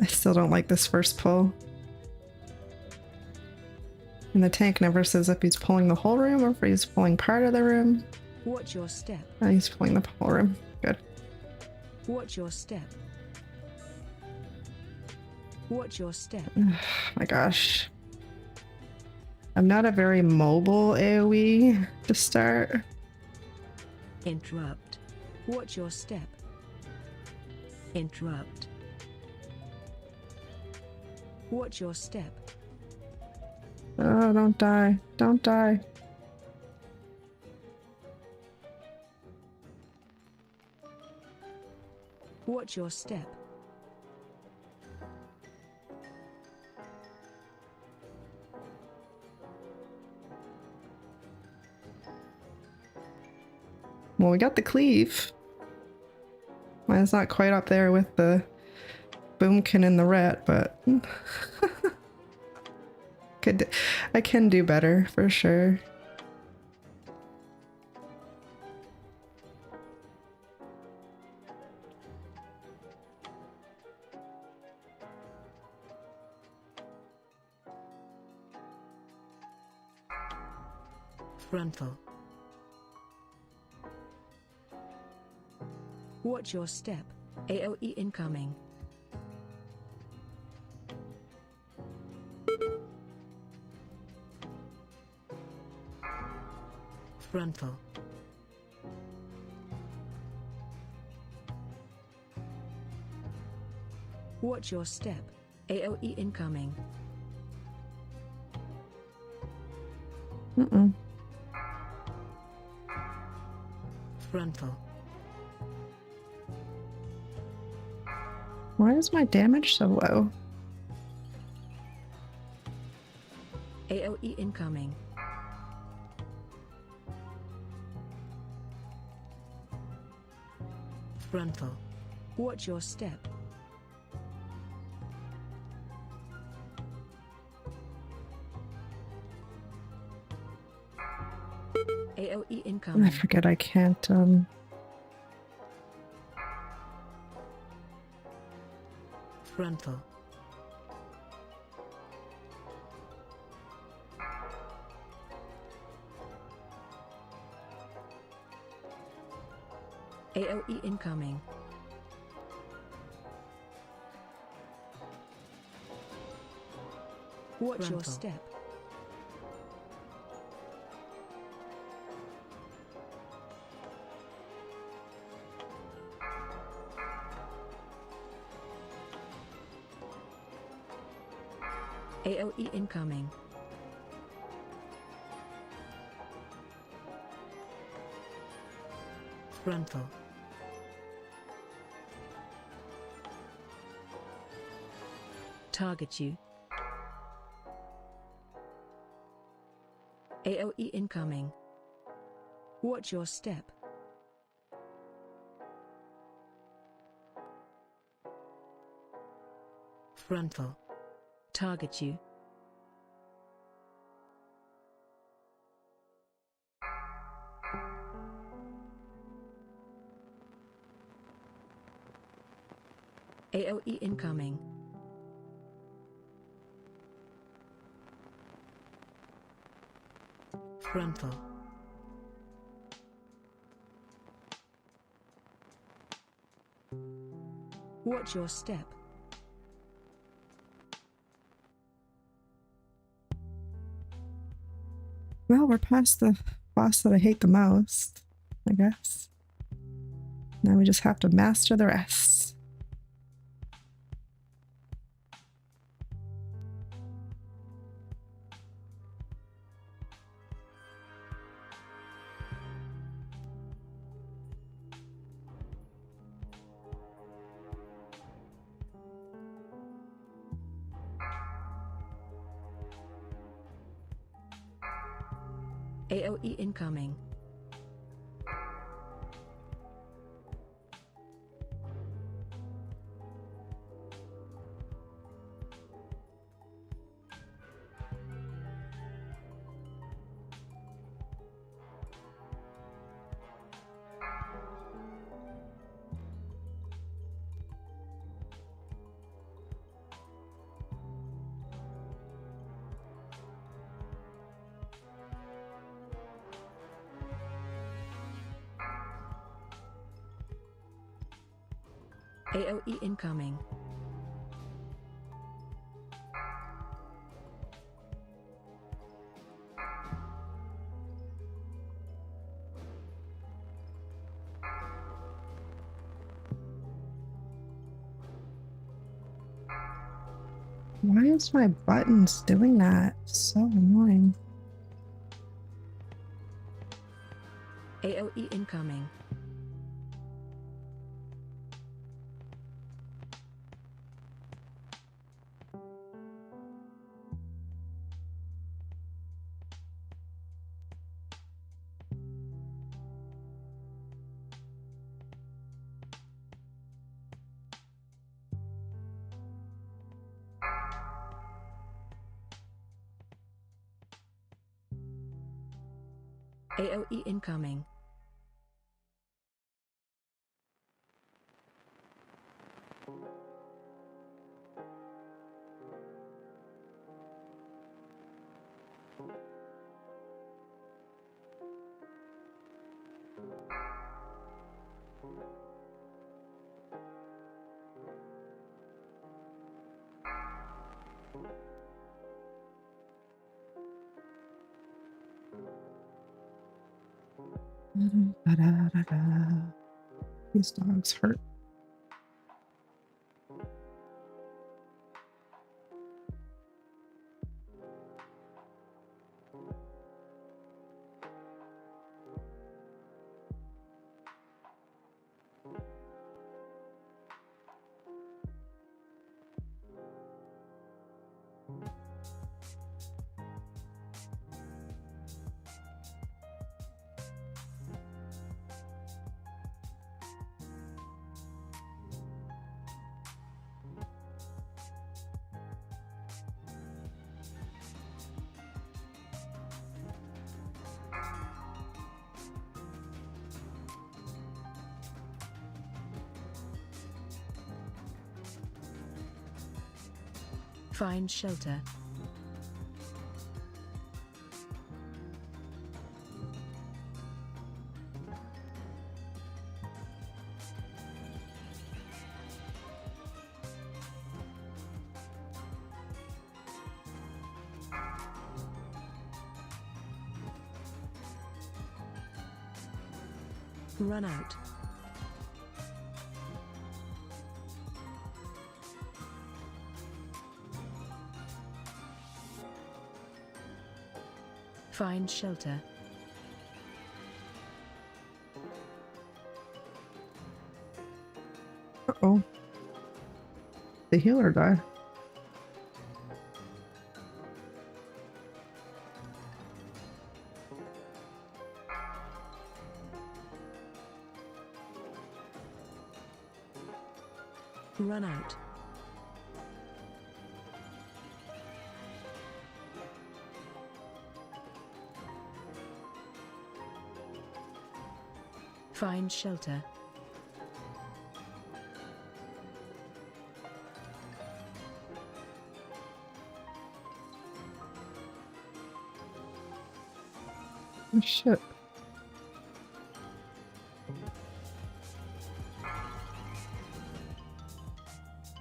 I still don't like this first pull. And the tank never says if he's pulling the whole room or if he's pulling part of the room. Watch your step. Oh, he's pulling the whole room. Good. Watch your step. Watch your step. My gosh. I'm not a very mobile AoE to start. Interrupt. Watch your step. Interrupt. Watch your step. Oh, don't die. Don't die. Watch your step. Well, we got the cleave. Mine's not quite up there with the boomkin and the rat, but I can do better for sure. Frontal. Watch your step. AoE incoming. Frontal. Watch your step. AoE incoming. Frontal. Why is my damage so low? AoE incoming. Frontal. Watch your step. AoE incoming. I forget I can't Frontal. AOE incoming. Watch your Frontal. step. AOE incoming. Frontal. Target you. AOE incoming. Watch your step. Frontal. Target you. AOE incoming. Frontal. Watch your step. Well, we're past the boss that I hate the most, I guess. Now we just have to master the rest. AOE incoming. AOE incoming. Why is my buttons doing that? So annoying. AOE incoming. AOE incoming. These dogs hurt. Find shelter. Run out. Find shelter. Uh-oh. The healer died. Run out. Find shelter. Oh, shit.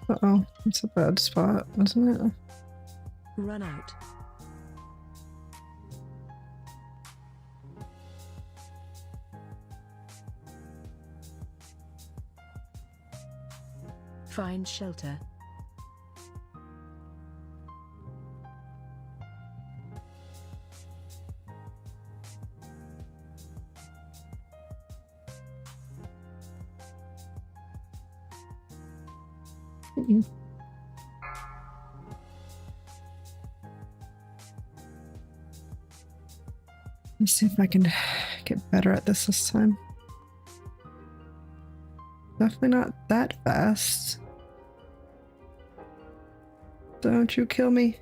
Uh-oh, it's a bad spot, isn't it? Run out. Find shelter. Mm-mm. Let's see if I can get better at this time. Definitely not that fast. Don't you kill me.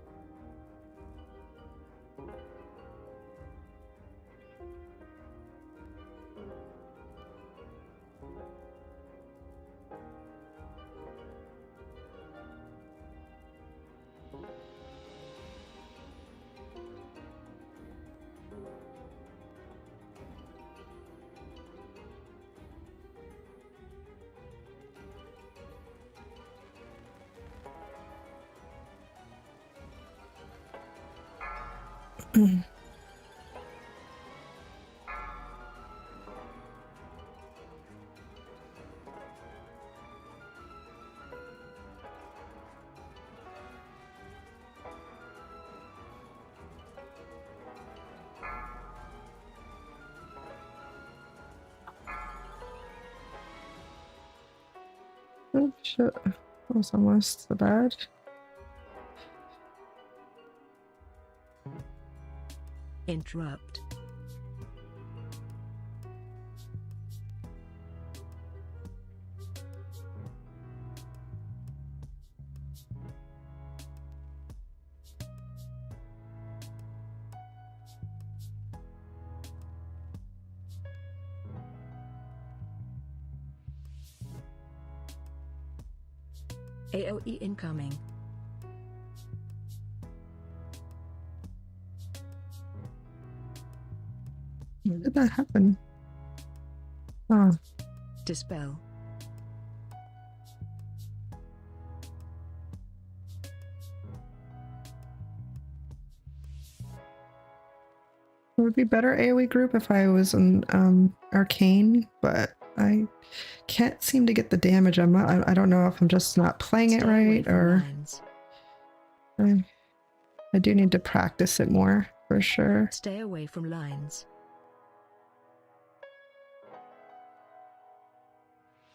Oh shit, that was almost so bad. Interrupt. AOE incoming. When did that happen? Oh, Dispel. it would be better AoE group if I was an arcane, but I can't seem to get the damage. I don't know if I'm just not playing it Stay away right from or lines. I do need to practice it more for sure. Stay away from lines.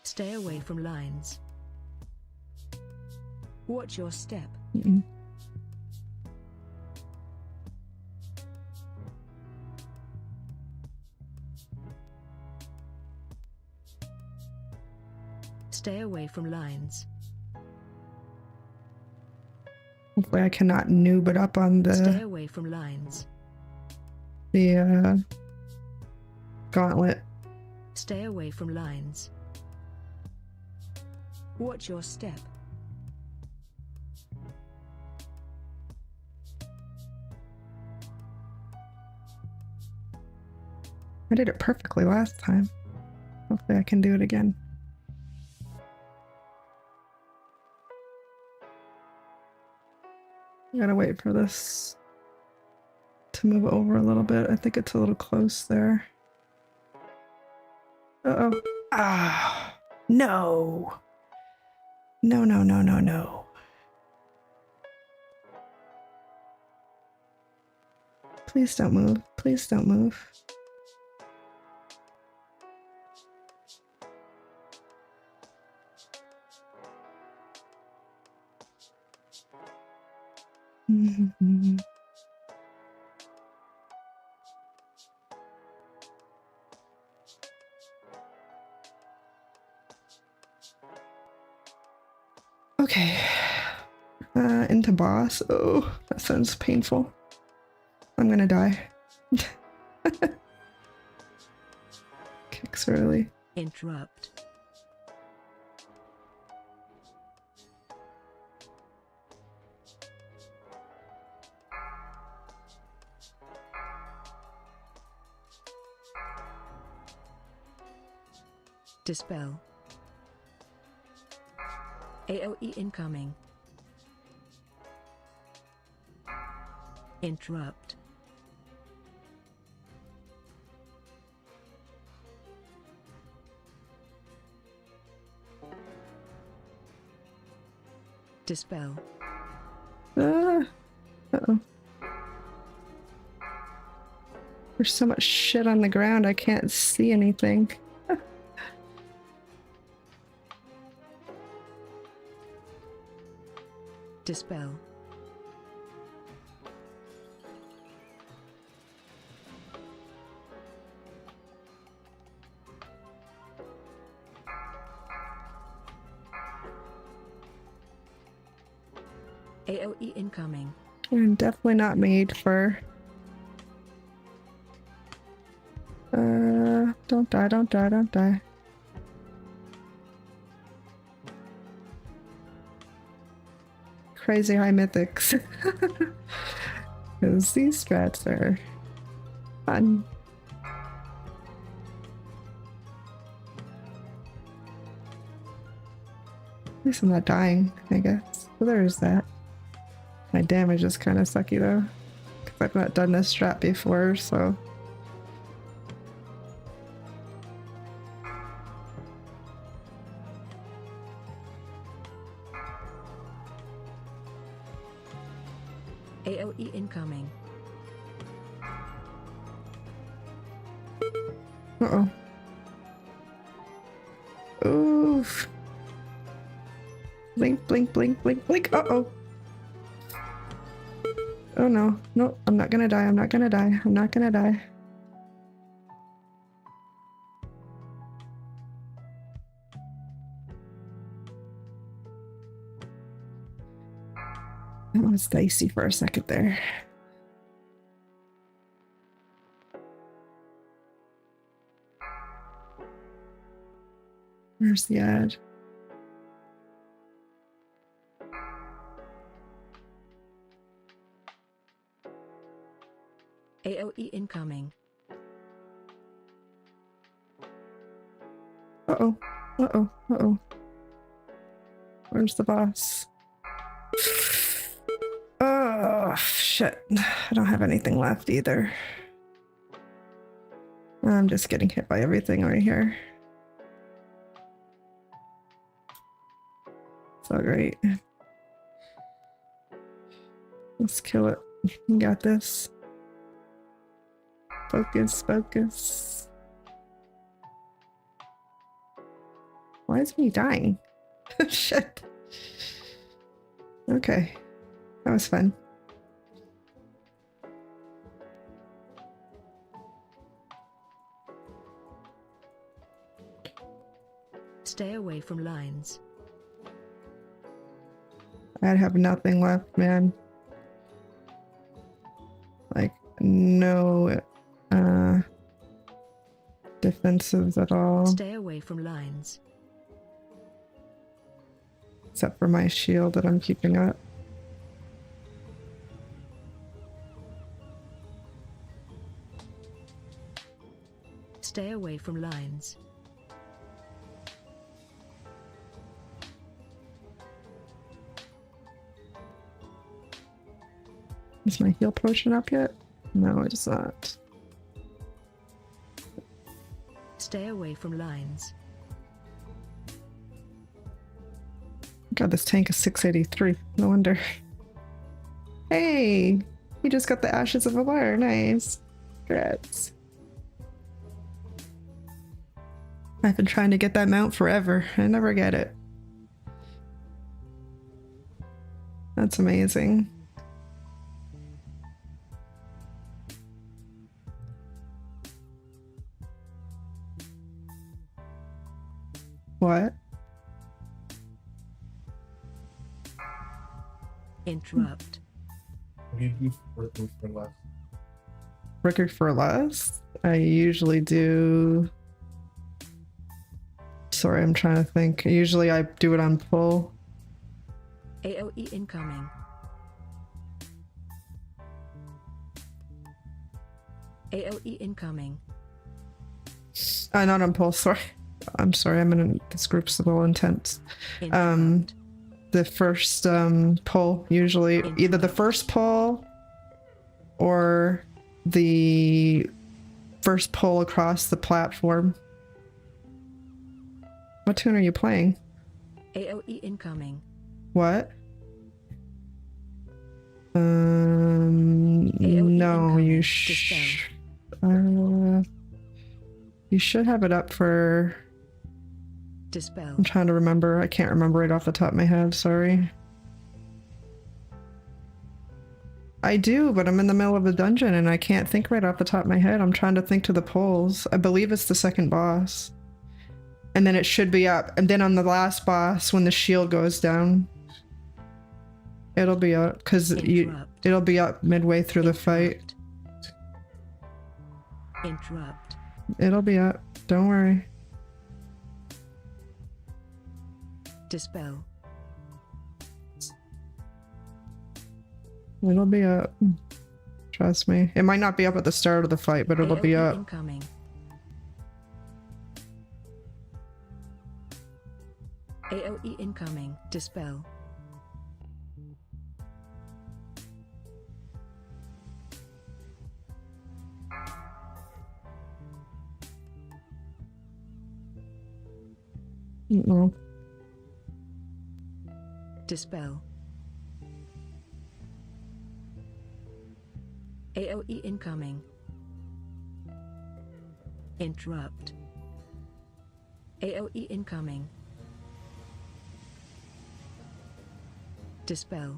Stay away from lines. Watch your step. Mm-mm. Stay away from lines. Hopefully I cannot noob it up on Stay the away from lines. Gauntlet. Stay away from lines. Watch your step. I did it perfectly last time. Hopefully I can do it again. I gotta wait for this to move over a little bit. I think it's a little close there. Uh-oh. Ah, no. No, no, no, no, no. Please don't move. Please don't move. Mhm. Okay. Into boss. Oh, that sounds painful. I'm gonna die. Kicks early. Interrupt. Dispel. AOE incoming. Interrupt. Dispel. Uh-oh. There's so much shit on the ground I can't see anything. Dispel. AOE incoming. I'm definitely not made for... don't die, don't die, don't die. Crazy high mythics. Because these strats are fun. At least I'm not dying, I guess. So there's that. My damage is kind of sucky though, because I've not done this strat before, so... AOE incoming. Uh-oh. Oof. Blink, blink, blink, blink, blink. Uh-oh. Oh no. No, I'm not gonna die. I'm not gonna die. I'm not gonna die. That was dicey for a second there. Where's the ad? AOE incoming. Uh-oh. Uh-oh. Uh-oh. Where's the boss? Oh, shit. I don't have anything left either. I'm just getting hit by everything right here. So great. Let's kill it. We got this. Focus, focus. Why is me dying? Shit. Okay. That was fun. Stay away from lines. I have nothing left, man. Like, no defensives at all. Stay away from lines. Except for my shield that I'm keeping up. Stay away from lines. Is my heal potion up yet? No, it's not. Stay away from lines. God, this tank is 683. No wonder. Hey! You just got the Ashes of a Fire. Nice. Congrats. I've been trying to get that mount forever. I never get it. That's amazing. What? Interrupt. What do you do working for less? Record for less? I usually do... Sorry, I'm trying to think. Usually I do it on pull. AOE incoming. AOE incoming. Not on pull, sorry. I'm sorry, this group's a little intense. Interrupt. The first pull, usually either the first pull or the first pull across the platform. What tune are you playing? AOE incoming. What? AOE No, you incoming. you should have it up for... Dispel. I'm trying to remember. I can't remember right off the top of my head, sorry. I do, but I'm in the middle of a dungeon and I can't think right off the top of my head. I'm trying to think to the pulls. I believe it's the second boss. And then it should be up. And then on the last boss, when the shield goes down, it'll be up, because it'll be up midway through the fight. Interrupt. It'll be up. Don't worry. Dispel. It'll be up. Trust me. It might not be up at the start of the fight, but it'll be AOE up. incoming. AOE incoming. Dispel. No. Dispel. AOE incoming. Interrupt. AOE incoming. Dispel.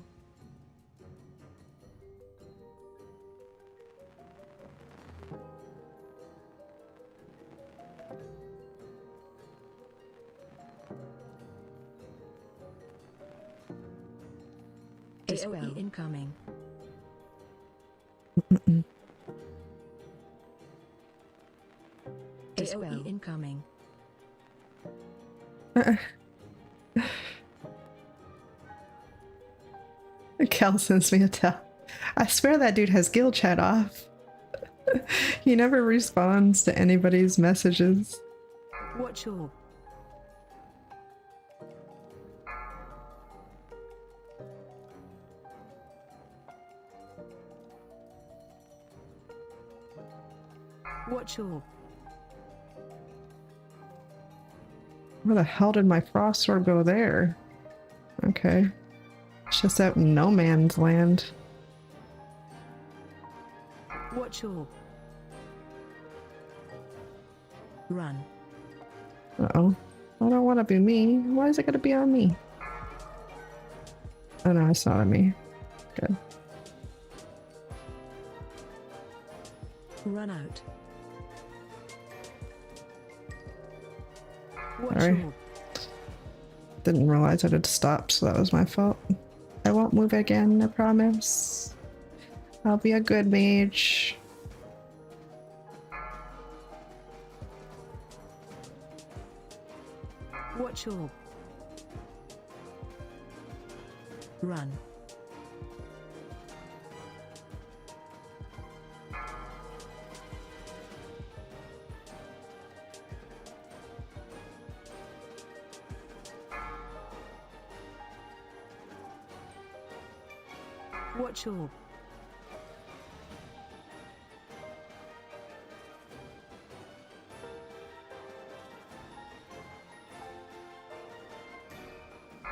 AOE incoming. AOE incoming. Cal sends me a tell. I swear that dude has guild chat off. He never responds to anybody's messages. Watch your... Watch your... Where the hell did my frost sword go there? Okay. It's just out in no man's land. Watch your... Run. Uh-oh. I don't want to be me. Why is it going to be on me? Oh no, it's not on me. Good. Run out. Watch Sorry. your... Didn't realize it had stopped, so that was my fault. I won't move again, I promise. I'll be a good mage. Watch your... Run. Watch orb.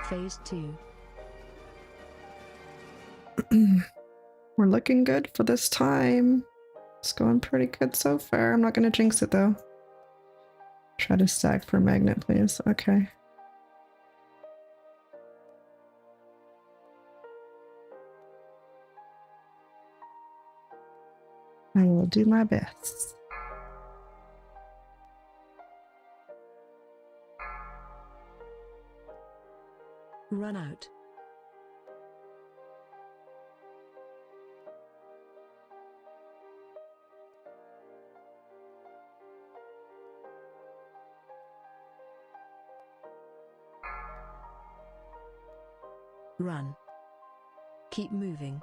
Phase 2. We're looking good for this time. It's going pretty good so far. I'm not going to jinx it though. Try to stack for magnet, please. Okay. I will do my best. Run out. Run. Keep moving.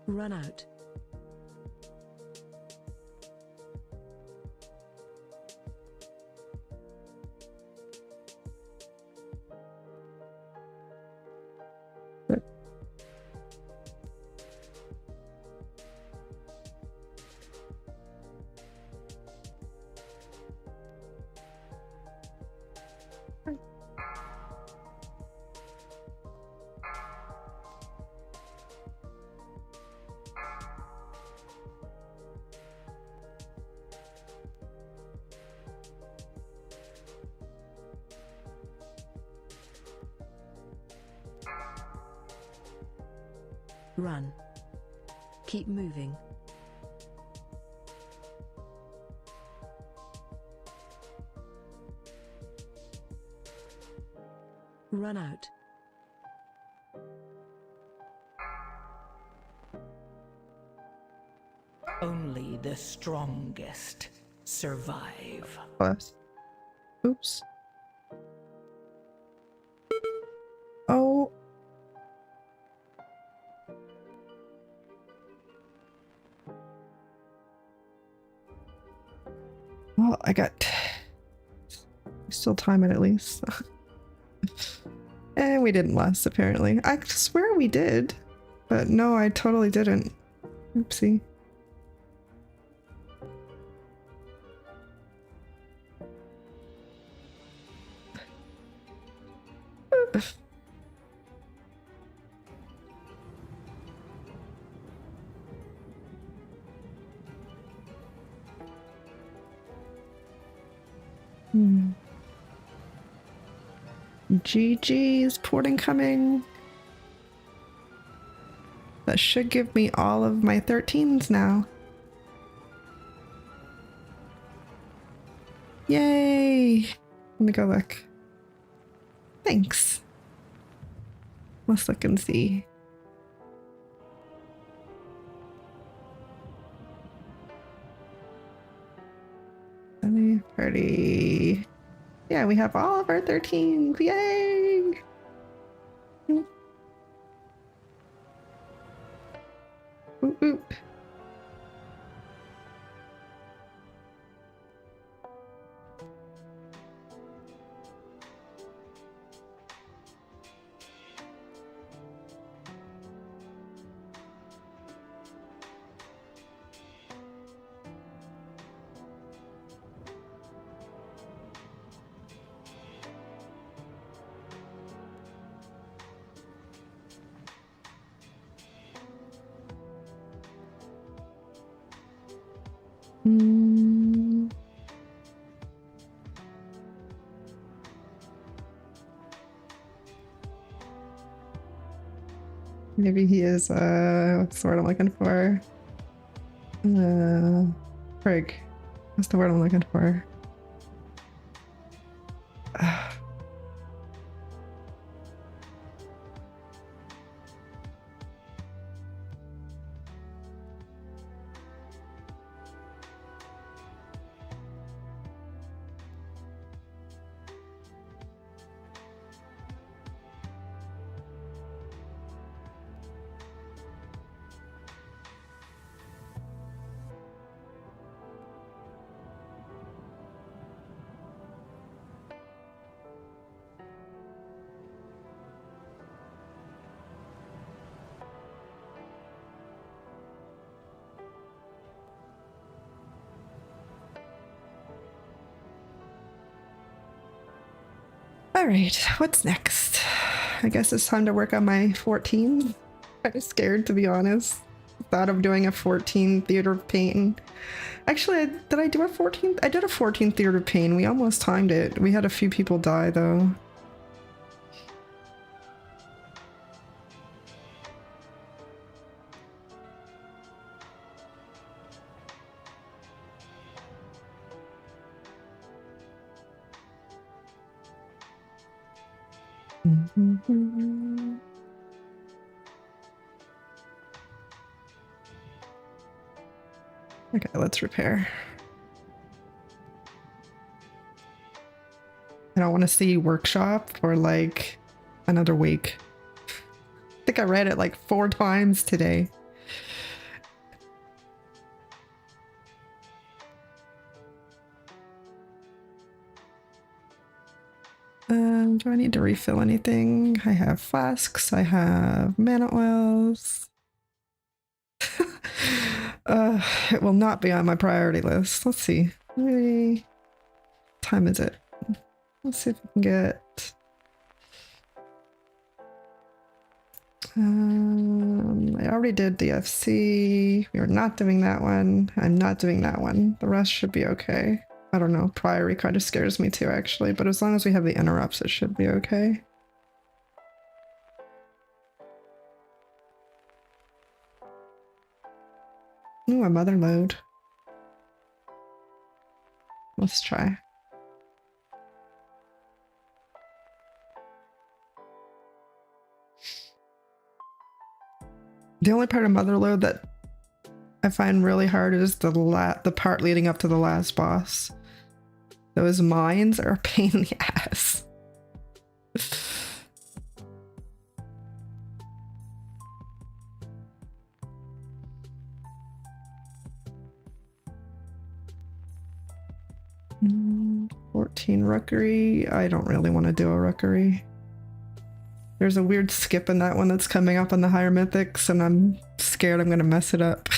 Run out. Run. Keep moving. Run out. Only the strongest survive. Plus. Oops. Oh. Well, I got still time it at least. And we didn't last apparently. I swear we did, but no, I totally didn't. Oopsie. GG's, port incoming. That should give me all of my 13s now. Yay! Let me go look. Thanks. Let's look and see. Party. Yeah, we have all of our 13s. Yay! Oop, oop. Maybe he is, what's the word I'm looking for? Frig. What's the word I'm looking for? All right, what's next? I guess it's time to work on my 14. I'm scared, to be honest. Thought of doing a 14 theater of pain. Actually, did I do a 14? I did a 14 theater of pain. We almost timed it. We had a few people die though. Okay, let's repair. I don't want to see workshop for like another week. I think I read it like 4 times today. Do I need to refill anything? I have flasks, I have mana oils. It will not be on my priority list. Let's see. What time is it? Let's see if we can get... I already did DFC. We are not doing that one. I'm not doing that one. The rest should be okay. I don't know. Priory kind of scares me too, actually. But as long as we have the interrupts, it should be okay. Ooh, a mother load. Let's try. The only part of Motherload that I find really hard is the part leading up to the last boss. Those mines are a pain in the ass. Mm, 14 rookery. I don't really want to do a rookery. There's a weird skip in that one that's coming up on the higher mythics, and I'm scared I'm gonna mess it up.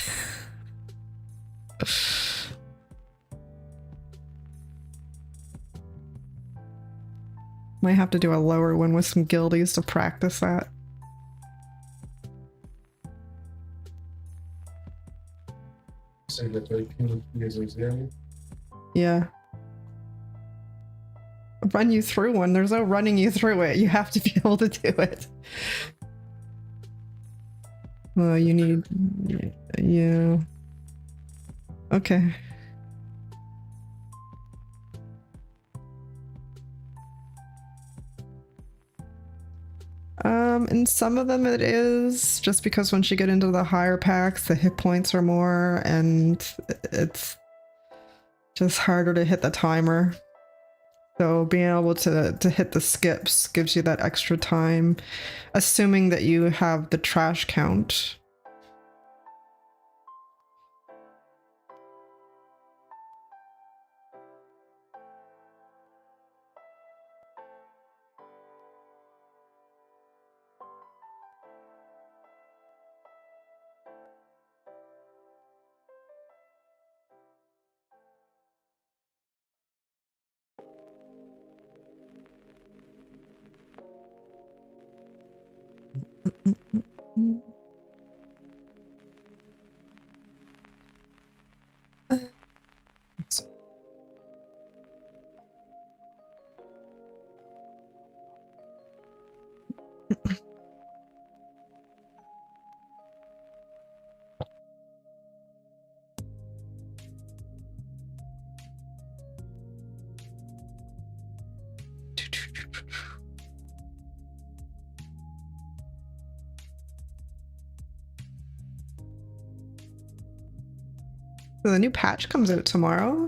Might have to do a lower one with some guildies to practice that. Say that I can use exam. Yeah. Run you through one. There's no running you through it. You have to be able to do it. Well, you need... yeah. Okay. In some of them it is, just because once you get into the higher packs, the hit points are more, and it's just harder to hit the timer. So being able to hit the skips gives you that extra time, assuming that you have the trash count. So the new patch comes out tomorrow.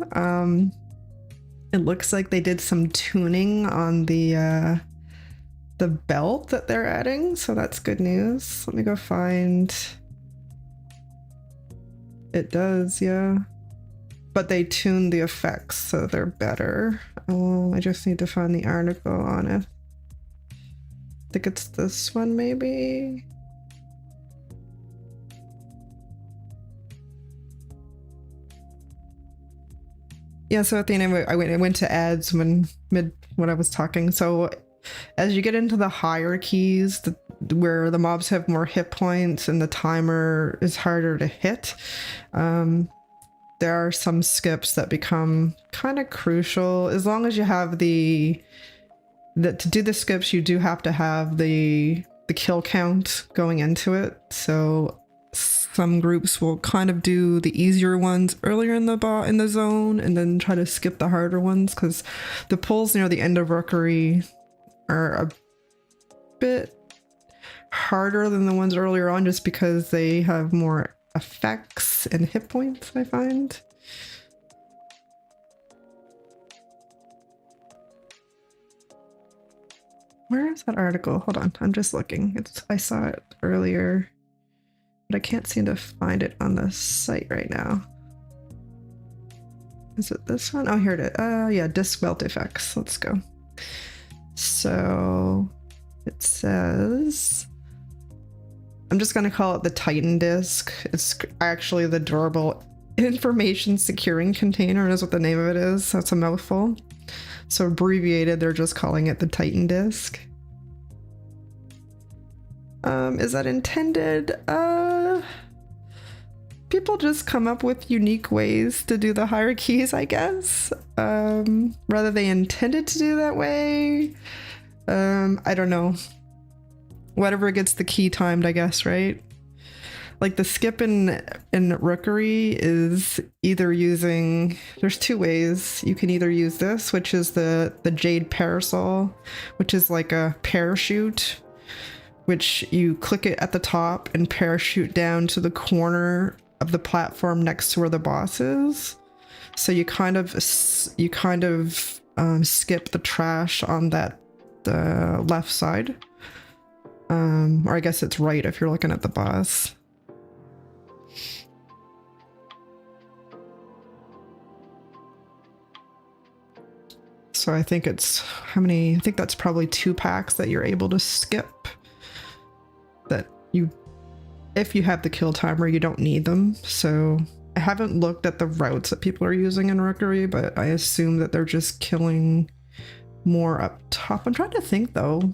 It looks like they did some tuning on the belt that they're adding, so that's good news. Let me go find... It does, yeah. But they tuned the effects, so they're better. I just need to find the article on it. I think it's this one, maybe? Yeah, so at the end I went to ads when I was talking. So as you get into the higher keys, where the mobs have more hit points and the timer is harder to hit, there are some skips that become kind of crucial. As long as you have to do the skips, you do have to have the kill count going into it. So some groups will kind of do the easier ones earlier in the zone and then try to skip the harder ones, because the pulls near the end of Rookery are a bit harder than the ones earlier on, just because they have more effects and hit points, I find. Where is that article? Hold on, I'm just looking. I saw it earlier, but I can't seem to find it on the site right now. Is it this one? Oh, here it is. Yeah, disc welt effects. Let's go. So it says, I'm just going to call it the Titan disk. It's actually the durable information securing container is what the name of it is. That's a mouthful. So abbreviated, they're just calling it the Titan disk. Is that intended? People just come up with unique ways to do the higher keys, I guess. Rather they intended to do that way. I don't know. Whatever gets the key timed, I guess, right? Like the skip in Rookery is either using, there's two ways. You can either use this, which is the Jade Parasol, which is like a parachute, which you click it at the top and parachute down to the corner of the platform next to where the boss is. So you kind of skip the trash on the left side. Or I guess it's right if you're looking at the boss. So I think it's how many? I think that's probably 2 packs that you're able to skip. That if you have the kill timer, you don't need them. So I haven't looked at the routes that people are using in Rookery, but I assume that they're just killing more up top. I'm trying to think though.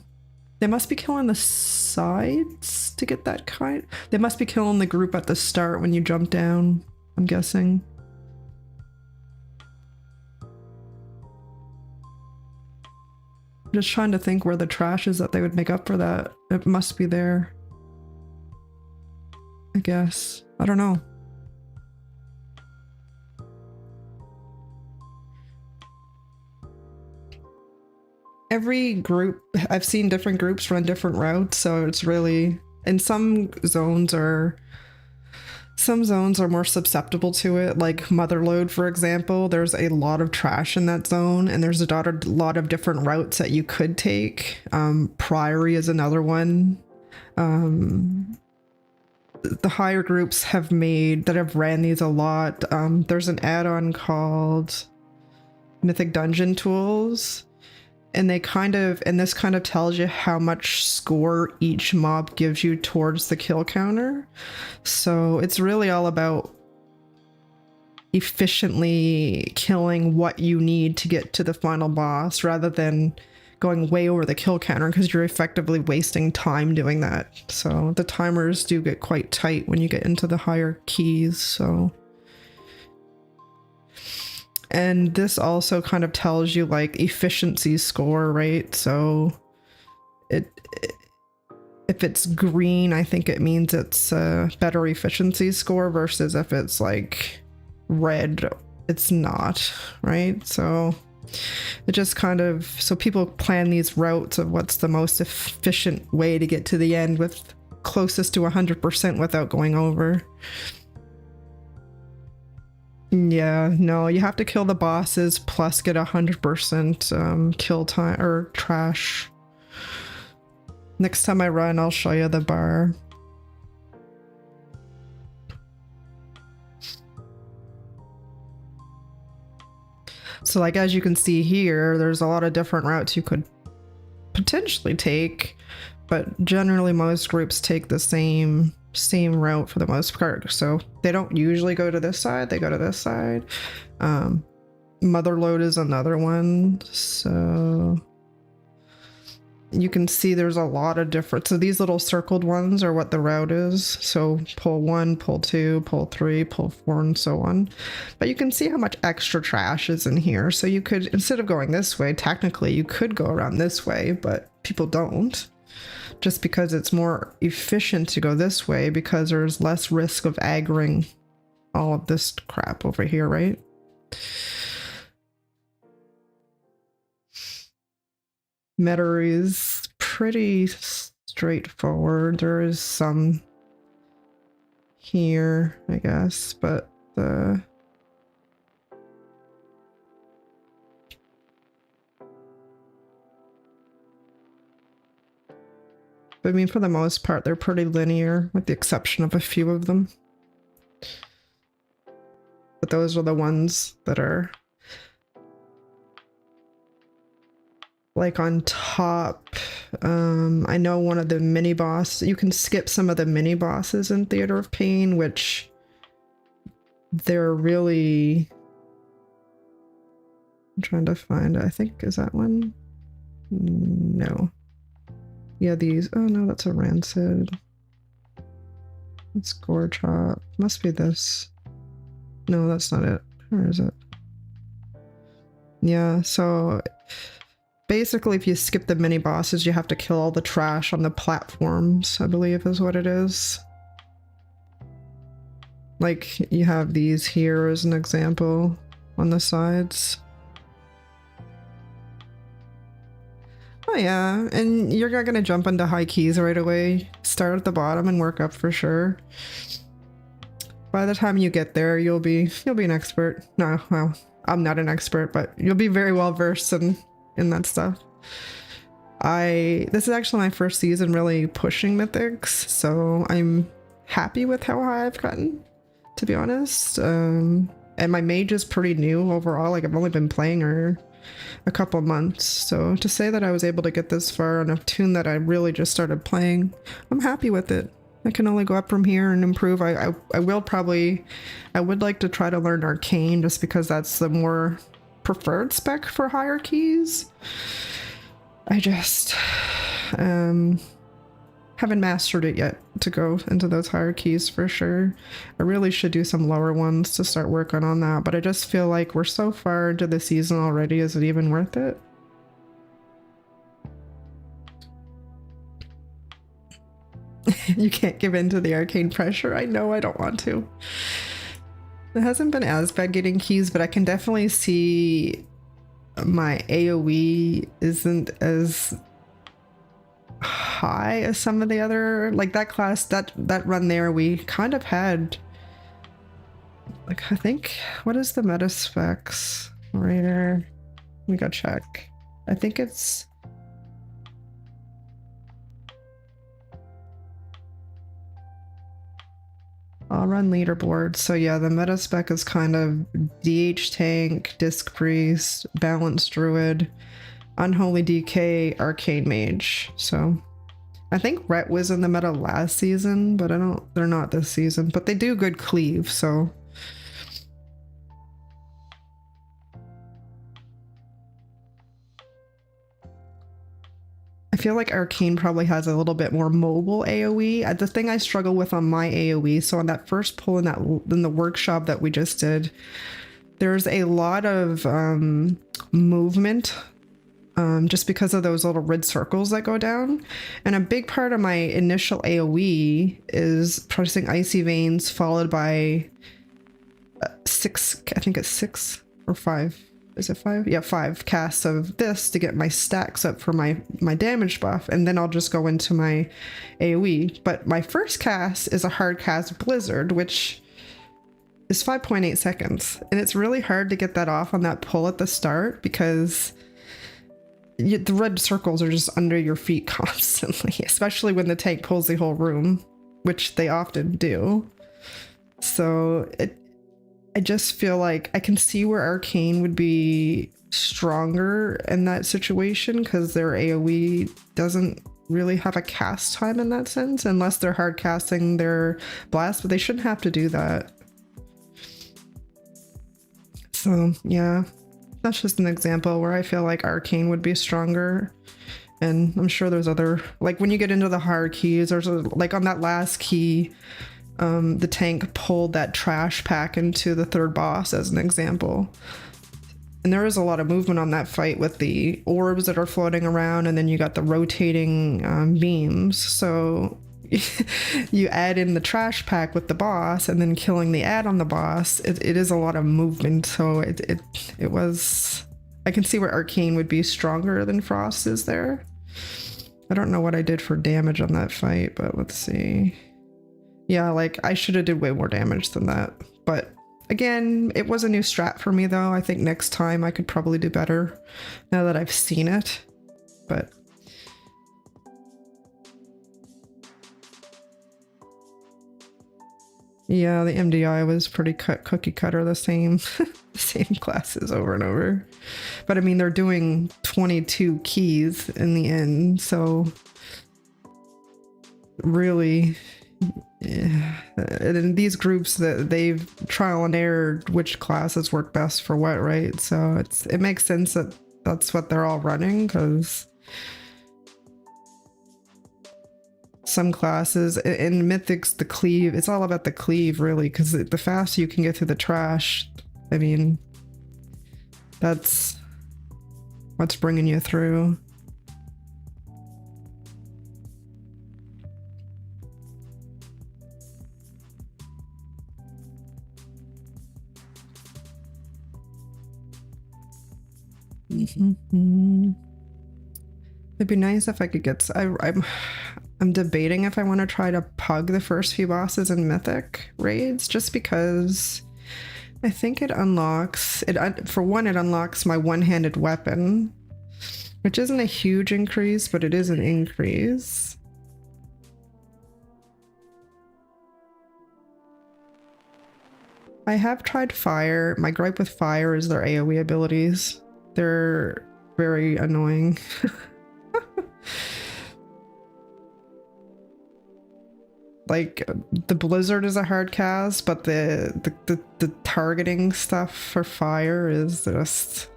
They must be killing the sides to get that kind. They must be killing the group at the start when you jump down, I'm guessing. Just trying to think where the trash is that they would make up for that. It must be there, I guess. I don't know. Every group, I've seen different groups run different routes, so it's really, and some zones are more susceptible to it, like Motherlode, for example. There's a lot of trash in that zone, and there's a lot of different routes that you could take. Priory is another one. The higher groups have ran these a lot. There's an add-on called Mythic Dungeon Tools, and this kind of tells you how much score each mob gives you towards the kill counter. So it's really all about efficiently killing what you need to get to the final boss, rather than going way over the kill counter, because you're effectively wasting time doing that. So the timers do get quite tight when you get into the higher keys. So, and this also kind of tells you like efficiency score, right? So if it's green, I think it means it's a better efficiency score, versus if it's like red, it's not, right? So it just kind of, so people plan these routes of what's the most efficient way to get to the end with closest to 100% without going over. Yeah, no, you have to kill the bosses plus get 100% kill time or trash. Next time I run, I'll show you the bar. So like, as you can see here, there's a lot of different routes you could potentially take, but generally most groups take the same route for the most part. So they don't usually go to this side, they go to this side. Motherlode is another one. So you can see there's a lot of different, so these little circled ones are what the route is. So pull 1, pull 2, pull 3, pull 4, and so on. But you can see how much extra trash is in here. So you could, instead of going this way, technically you could go around this way, but people don't. Just because it's more efficient to go this way because there's less risk of aggroing all of this crap over here, right? Meta is pretty straightforward. There is some here, I guess, but the I mean, for the most part, they're pretty linear, with the exception of a few of them. But those are the ones that are like on top. I know one of the mini boss, you can skip some of the mini bosses in Theater of Pain, which they're really, I'm trying to find, I think, is that one? No. Yeah, these, oh no, that's a Rancid. It's Gore Chop. Must be this. No, that's not it. Where is it? Yeah, so basically if you skip the mini bosses, you have to kill all the trash on the platforms, I believe is what it is. Like, you have these here as an example on the sides. Oh yeah, and you're not gonna jump into high keys right away. Start at the bottom and work up for sure. By the time you get there, you'll be an expert. No, well, I'm not an expert, but you'll be very well versed in that stuff. This is actually my first season really pushing mythics, so I'm happy with how high I've gotten, to be honest. And my mage is pretty new overall. Like, I've only been playing her a couple months, so to say that I was able to get this far on a tune that I really just started playing, I'm happy with it. I can only go up from here and improve. I would like to try to learn Arcane just because that's the more preferred spec for higher keys. I just haven't mastered it yet to go into those higher keys for sure. I really should do some lower ones to start working on that, but I just feel like we're so far into the season already. Is it even worth it? You can't give in to the arcane pressure. I know I don't want to. It hasn't been as bad getting keys, but I can definitely see my AoE isn't as high as some of the other, like that class, that run there, we kind of had, like, I think, what is the meta specs right there? We gotta check. I think it's I'll run leaderboard. So yeah, the meta spec is kind of DH tank, disc priest, balanced druid, unholy DK, arcane mage. So I think Ret was in the meta last season, but they're not this season, but they do good cleave, so. I feel like Arcane probably has a little bit more mobile AoE. The thing I struggle with on my AoE, so on that first pull in the workshop that we just did, there's a lot of movement just because of those little red circles that go down. And a big part of my initial AoE is pressing Icy Veins followed by 6, I think it's 6 or 5. Is it 5? Yeah, 5 casts of this to get my stacks up for my damage buff, and then I'll just go into my AoE. But my first cast is a hard cast Blizzard, which is 5.8 seconds. And it's really hard to get that off on that pull at the start because the red circles are just under your feet constantly, especially when the tank pulls the whole room, which they often do. So I just feel like I can see where Arcane would be stronger in that situation because their AoE doesn't really have a cast time in that sense, unless they're hard casting their blast, but they shouldn't have to do that. So yeah, That's just an example where I feel like Arcane would be stronger. And I'm sure there's other, like when you get into the higher keys, there's like on that last key, the tank pulled that trash pack into the third boss as an example. And there is a lot of movement on that fight with the orbs that are floating around, and then you got the rotating beams. So you add in the trash pack with the boss and then killing the ad on the boss. It is a lot of movement. So it was, I can see where Arcane would be stronger than Frost is there. I don't know what I did for damage on that fight, but let's see. Yeah, like I should have did way more damage than that. But again, it was a new strat for me though. I think next time I could probably do better now that I've seen it. But yeah, the MDI was pretty cookie cutter, the same the same classes over and over. But I mean, they're doing 22 keys in the end, so really, yeah. And in these groups that they've trial and error which classes work best for what, right? So it makes sense that that's what they're all running, because some classes in Mythics, the cleave, it's all about the cleave really, because the faster you can get through the trash, I mean, that's what's bringing you through. It'd be nice if I could get, I'm debating if I want to try to pug the first few bosses in Mythic raids, just because I think it unlocks, for one, it unlocks my one-handed weapon, which isn't a huge increase, but it is an increase. I have tried fire. My gripe with fire is their AoE abilities. They're very annoying. Like the blizzard is a hard cast, but the targeting stuff for fire is just,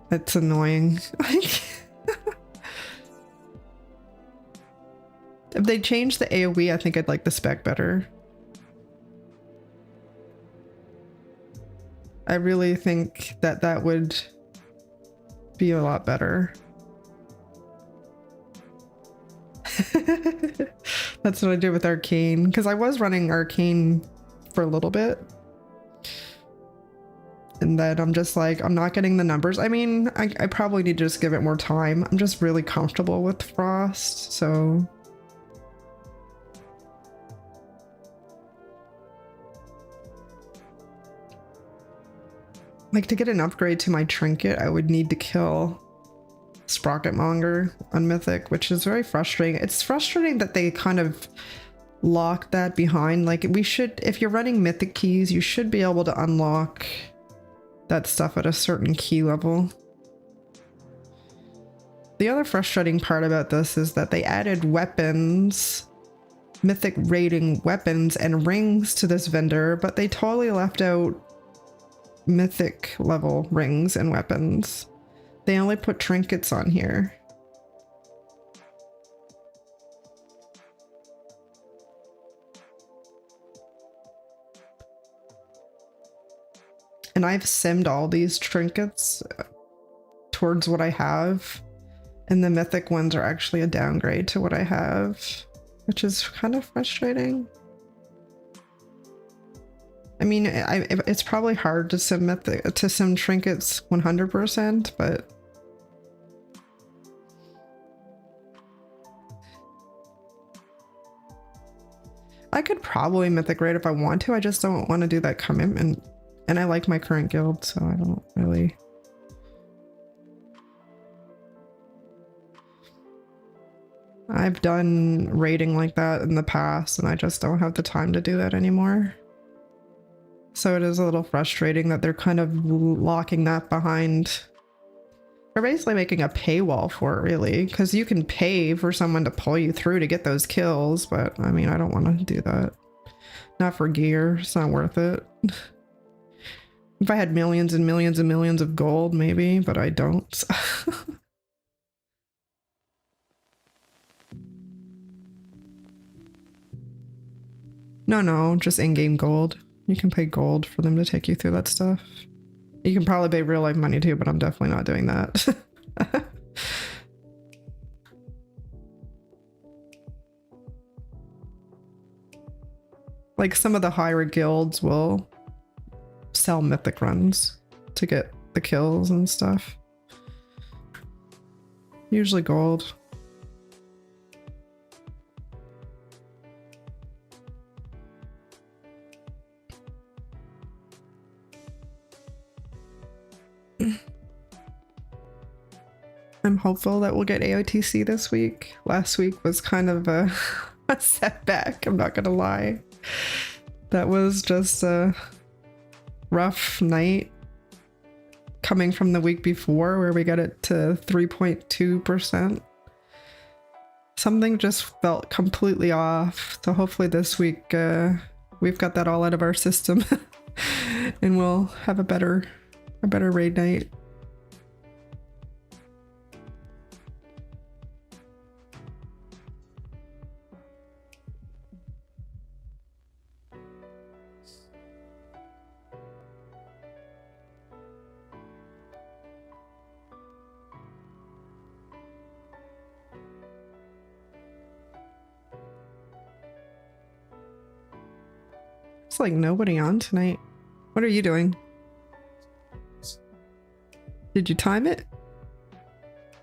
it's annoying. Like if they change the AoE, I think I'd like the spec better. I really think that that would be a lot better. That's what I did with Arcane, because I was running Arcane for a little bit. And then I'm just like, I'm not getting the numbers. I mean, I probably need to just give it more time. I'm just really comfortable with Frost, so... Like, to get an upgrade to my trinket, I would need to kill Sprocketmonger on Mythic, which is very frustrating. It's frustrating that they kind of locked that behind. Like, we should, if you're running Mythic keys, you should be able to unlock that stuff at a certain key level. The other frustrating part about this is that they added weapons, Mythic rating weapons and rings to this vendor, but they totally left out Mythic level rings and weapons. They only put trinkets on here. And I've simmed all these trinkets towards what I have, and the Mythic ones are actually a downgrade to what I have, which is kind of frustrating. I mean, it's probably hard to sim trinkets 100%, but I could probably Mythic raid if I want to. I just don't want to do that commitment, and I like my current guild, so I don't really. I've done raiding like that in the past, and I just don't have the time to do that anymore. So it is a little frustrating that they're kind of locking that behind. They're basically making a paywall for it, really, because you can pay for someone to pull you through to get those kills, but I mean, I don't want to do that. Not for gear, it's not worth it. If I had millions and millions and millions of gold, maybe, but I don't. No, just in-game gold. You can pay gold for them to take you through that stuff. You can probably pay real life money too, but I'm definitely not doing that. Like some of the higher guilds will sell mythic runs to get the kills and stuff. Usually gold. I'm hopeful that we'll get AOTC this week. Last week was kind of a setback, I'm not gonna lie. That was just a rough night coming from the week before where we got it to 3.2%. Something just felt completely off. So hopefully this week we've got that all out of our system and we'll have a better raid night. It's like nobody on tonight. What are you doing? Did you time it?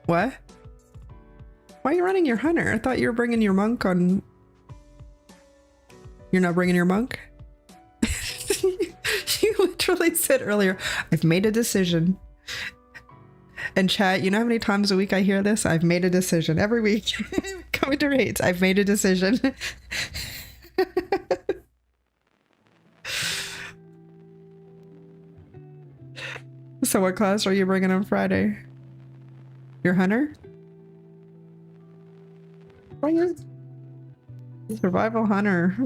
What? Why are you running your hunter? I thought you were bringing your monk on. You're not bringing your monk? You literally said earlier, I've made a decision. And chat, you know how many times a week I hear this? I've made a decision. Every week. Coming to raids, I've made a decision. So what class are you bringing on Friday? Your hunter? Bring it. Survival hunter.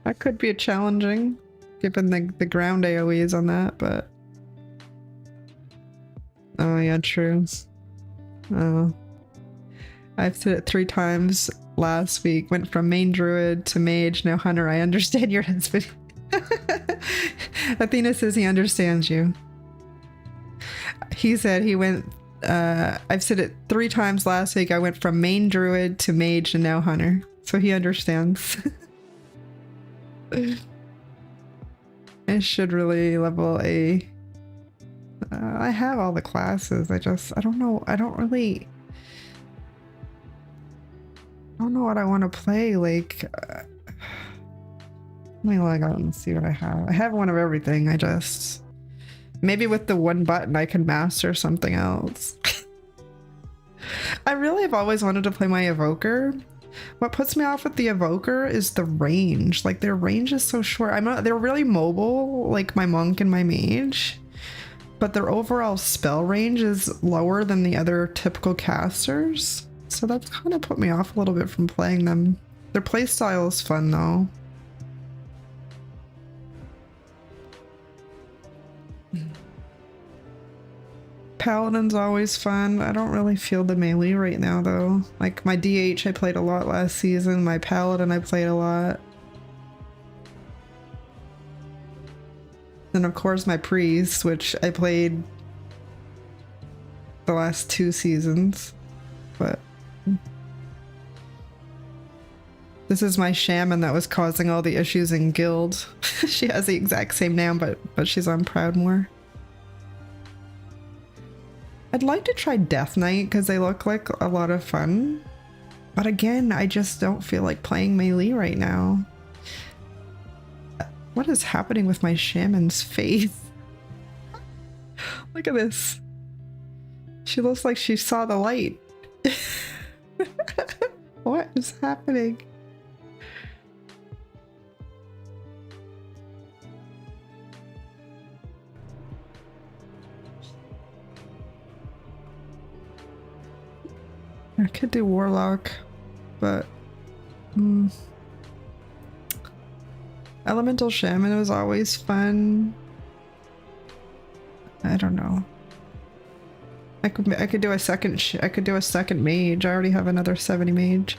That could be a challenging, given the ground AoEs on that, but... Oh yeah, true. Oh. I've said it 3 times last week. Went from main druid to mage, now hunter. I understand your husband. Athena says he understands you. He said he went, I've said it 3 times last week. I went from main druid to mage and now hunter. So he understands. I should really level A. I have all the classes. I don't know. I don't know what I want to play. Like, let me log out and see what I have. I have one of everything. Maybe with the one button I can master something else. I really have always wanted to play my evoker. What puts me off with the evoker is the range. Like their range is so short. They're really mobile, like my monk and my mage, but their overall spell range is lower than the other typical casters. So that's kind of put me off a little bit from playing them. Their playstyle is fun though. Paladin's always fun. I don't really feel the melee right now though. Like my DH I played a lot last season, my Paladin I played a lot. And of course my Priest, which I played the last 2 seasons. But this is my shaman that was causing all the issues in guild. She has the exact same name, but she's on Proudmoore. I'd like to try Death Knight because they look like a lot of fun. But again, I just don't feel like playing melee right now. What is happening with my shaman's face? Look at this. She looks like she saw the light. What is happening? I could do Warlock, but Elemental Shaman was always fun. I don't know. I could do a second I could do a second mage. I already have another 70 mage.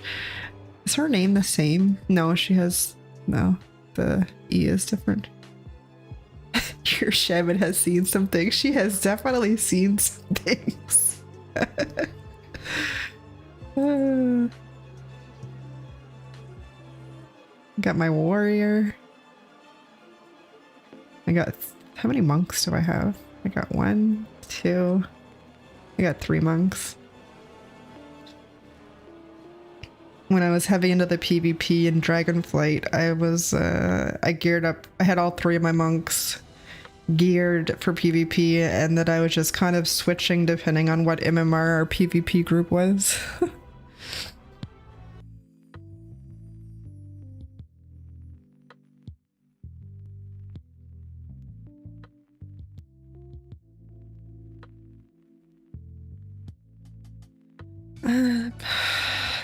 Is her name the same? No, she has no. The E is different. Your shaman has seen some things. She has definitely seen some things. Got my warrior. I got how many monks do I have? I got 1, 2. I got 3 monks. When I was heavy into the PvP and Dragonflight, I geared up. I had all 3 of my monks geared for PvP, and that I was just kind of switching depending on what MMR our PvP group was.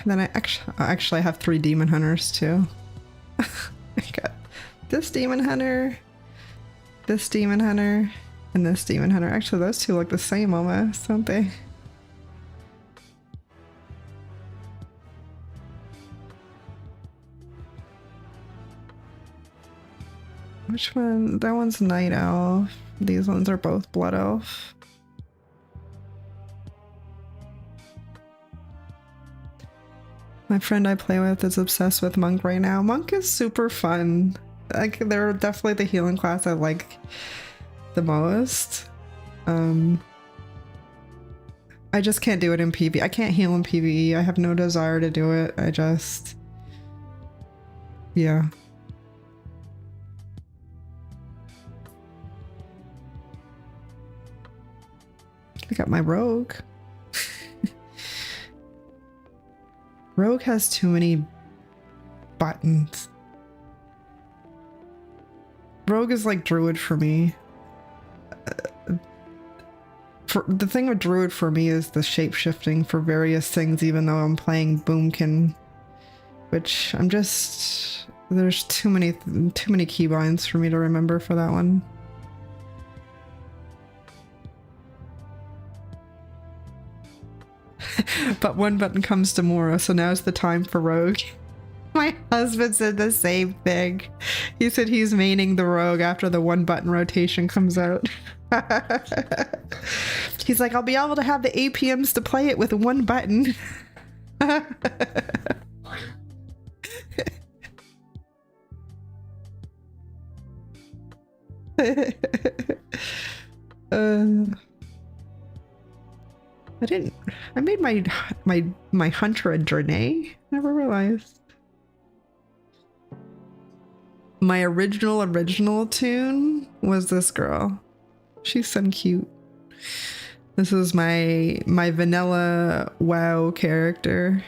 Then I actually have 3 demon hunters too. I got this demon hunter, this demon hunter, and this demon hunter. Actually, those 2 look the same almost, don't they? Which one? That one's night elf. These ones are both blood elf. My friend I play with is obsessed with Monk right now. Monk is super fun. Like, they're definitely the healing class I like the most. I just can't do it in PvE. I can't heal in PvE. I have no desire to do it. I just... yeah. I got my rogue. Rogue has too many buttons. Rogue is like Druid for me. The thing with Druid for me is the shape-shifting for various things, even though I'm playing Boomkin, which I'm just... there's too many keybinds for me to remember for that one. But one button comes tomorrow, so now's the time for Rogue. My husband said the same thing. He said he's maining the Rogue after the 1 button rotation comes out. He's like, I'll be able to have the APMs to play it with 1 button. I made my hunter a Draenei? Never realized. My original tune was this girl. She's so cute. This is my vanilla WoW character.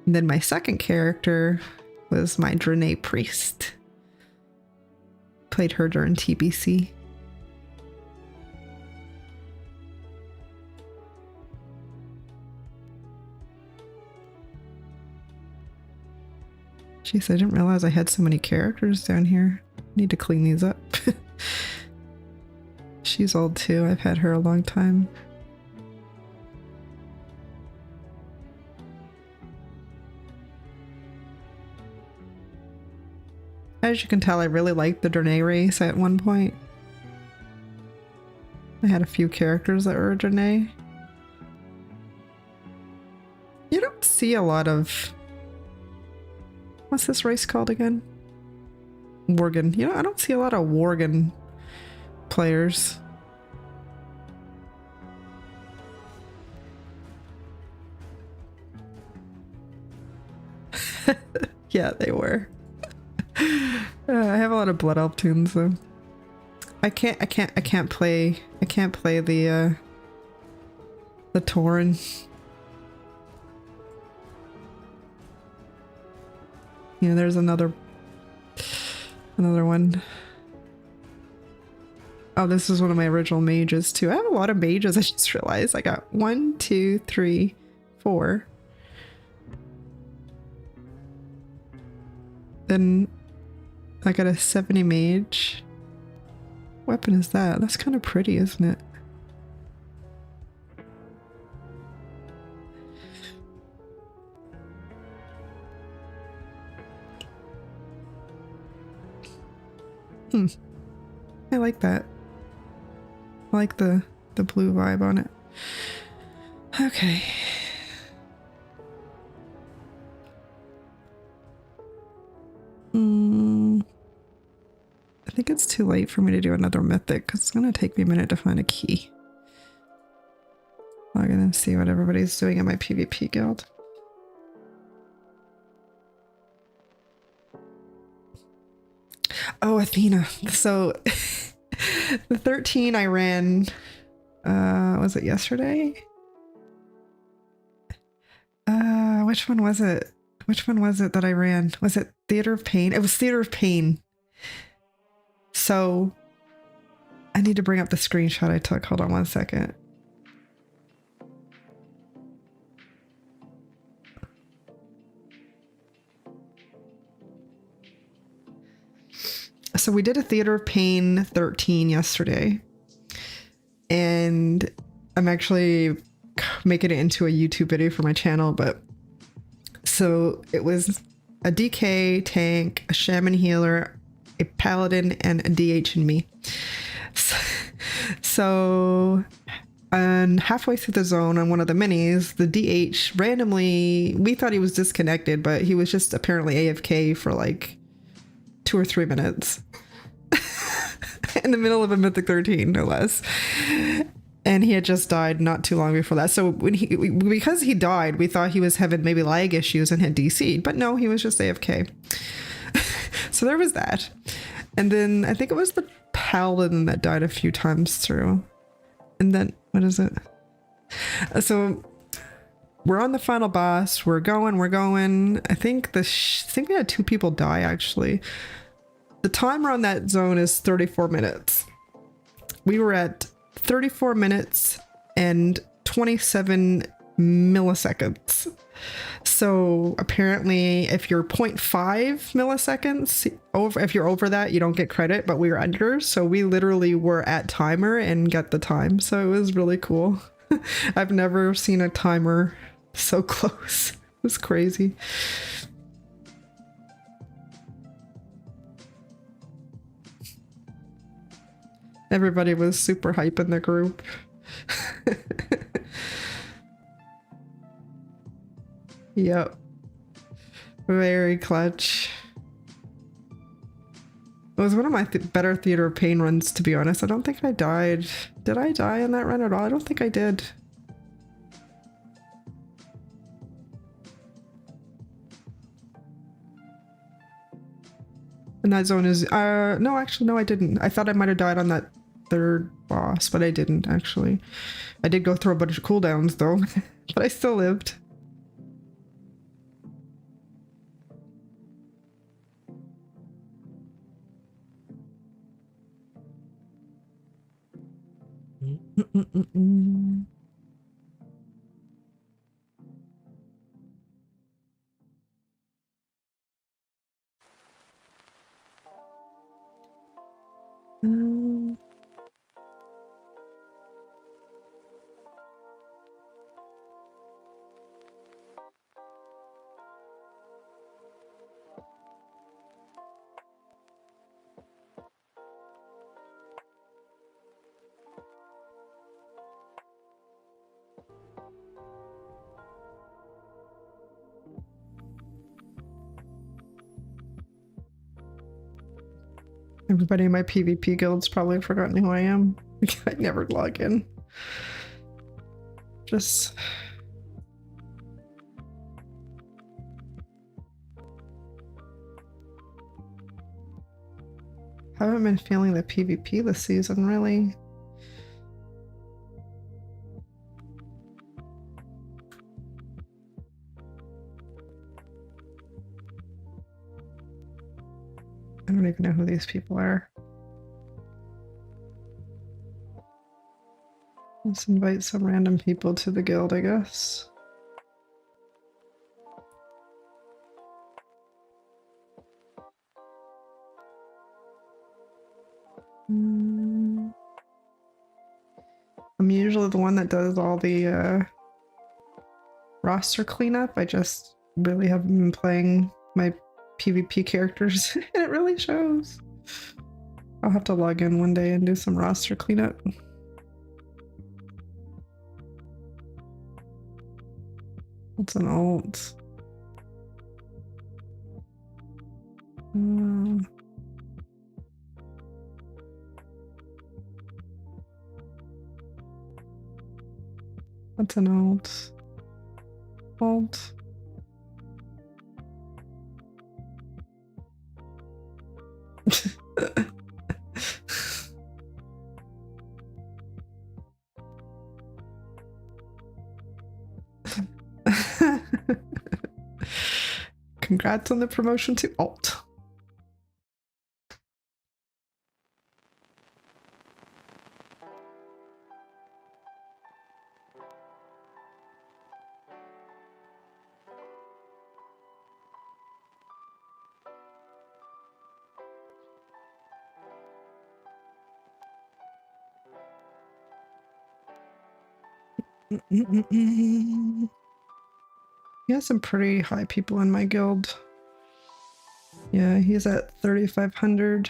And then my second character was my Draenei priest. Played her during TBC. Jeez, I didn't realize I had so many characters down here. Need to clean these up. She's old too. I've had her a long time. As you can tell, I really liked the Draenei race at one point. I had a few characters that were Draenei. You don't see a lot of... what's this race called again? Worgen. You know, I don't see a lot of Worgen players. Yeah, they were. I have a lot of Blood Elf tunes though. I can't play the Tauren. Yeah, there's another one. Oh, this is one of my original mages too. I have a lot of mages, I just realized. I got 1, 2, 3, 4. Then I got a 70 mage. What weapon is that? That's kind of pretty, isn't it? I like that. I like the blue vibe on it. Okay. I think it's too late for me to do another mythic because it's gonna take me a minute to find a key. Log in and see what everybody's doing in my PvP guild. Oh, Athena. So the 13 I ran, was it yesterday? Which one was it? Which one was it that I ran? Was it Theater of Pain? It was Theater of Pain. So I need to bring up the screenshot I took. Hold on one second. So we did a Theater of Pain 13 yesterday, and I'm actually making it into a YouTube video for my channel. But so it was a DK tank, a shaman healer, a paladin, and a DH and me. So and halfway through the zone on one of the minis, the DH randomly, we thought he was disconnected, but he was just apparently AFK for like 2 or 3 minutes in the middle of a Mythic 13, no less. And he had just died not too long before that. So when because he died, we thought he was having maybe lag issues and had DC'd, but no, he was just AFK. So there was that. And then I think it was the paladin that died a few times through. And then, what is it? So we're on the final boss. We're going. I think we had 2 people die, actually. The timer on that zone is 34 minutes. We were at 34 minutes and 27 milliseconds. So apparently if you're 0.5 milliseconds over, if you're over that, you don't get credit, but we were under. So we literally were at timer and got the time. So it was really cool. I've never seen a timer so close. It was crazy. Everybody was super hype in the group. Yep. Very clutch. It was one of my better Theater of Pain runs, to be honest. I don't think I died. Did I die in that run at all? I don't think I did. And that zone is, no, actually, no, I didn't. I thought I might have died on that 3rd boss, but I didn't, actually. I did go through a bunch of cooldowns, though, but I still lived. Everybody in my PvP guild's probably forgotten who I am. I never log in. Just... haven't been feeling the PvP this season, really. I don't even know who these people are. Let's invite some random people to the guild, I guess. that does all the roster cleanup. I just really haven't been playing my PvP characters, and it really shows. I'll have to log in one day and do some roster cleanup. What's an alt? What's an alt? Alt. Congrats on the promotion to alt. He has some pretty high people in my guild. Yeah, he's at 3,500.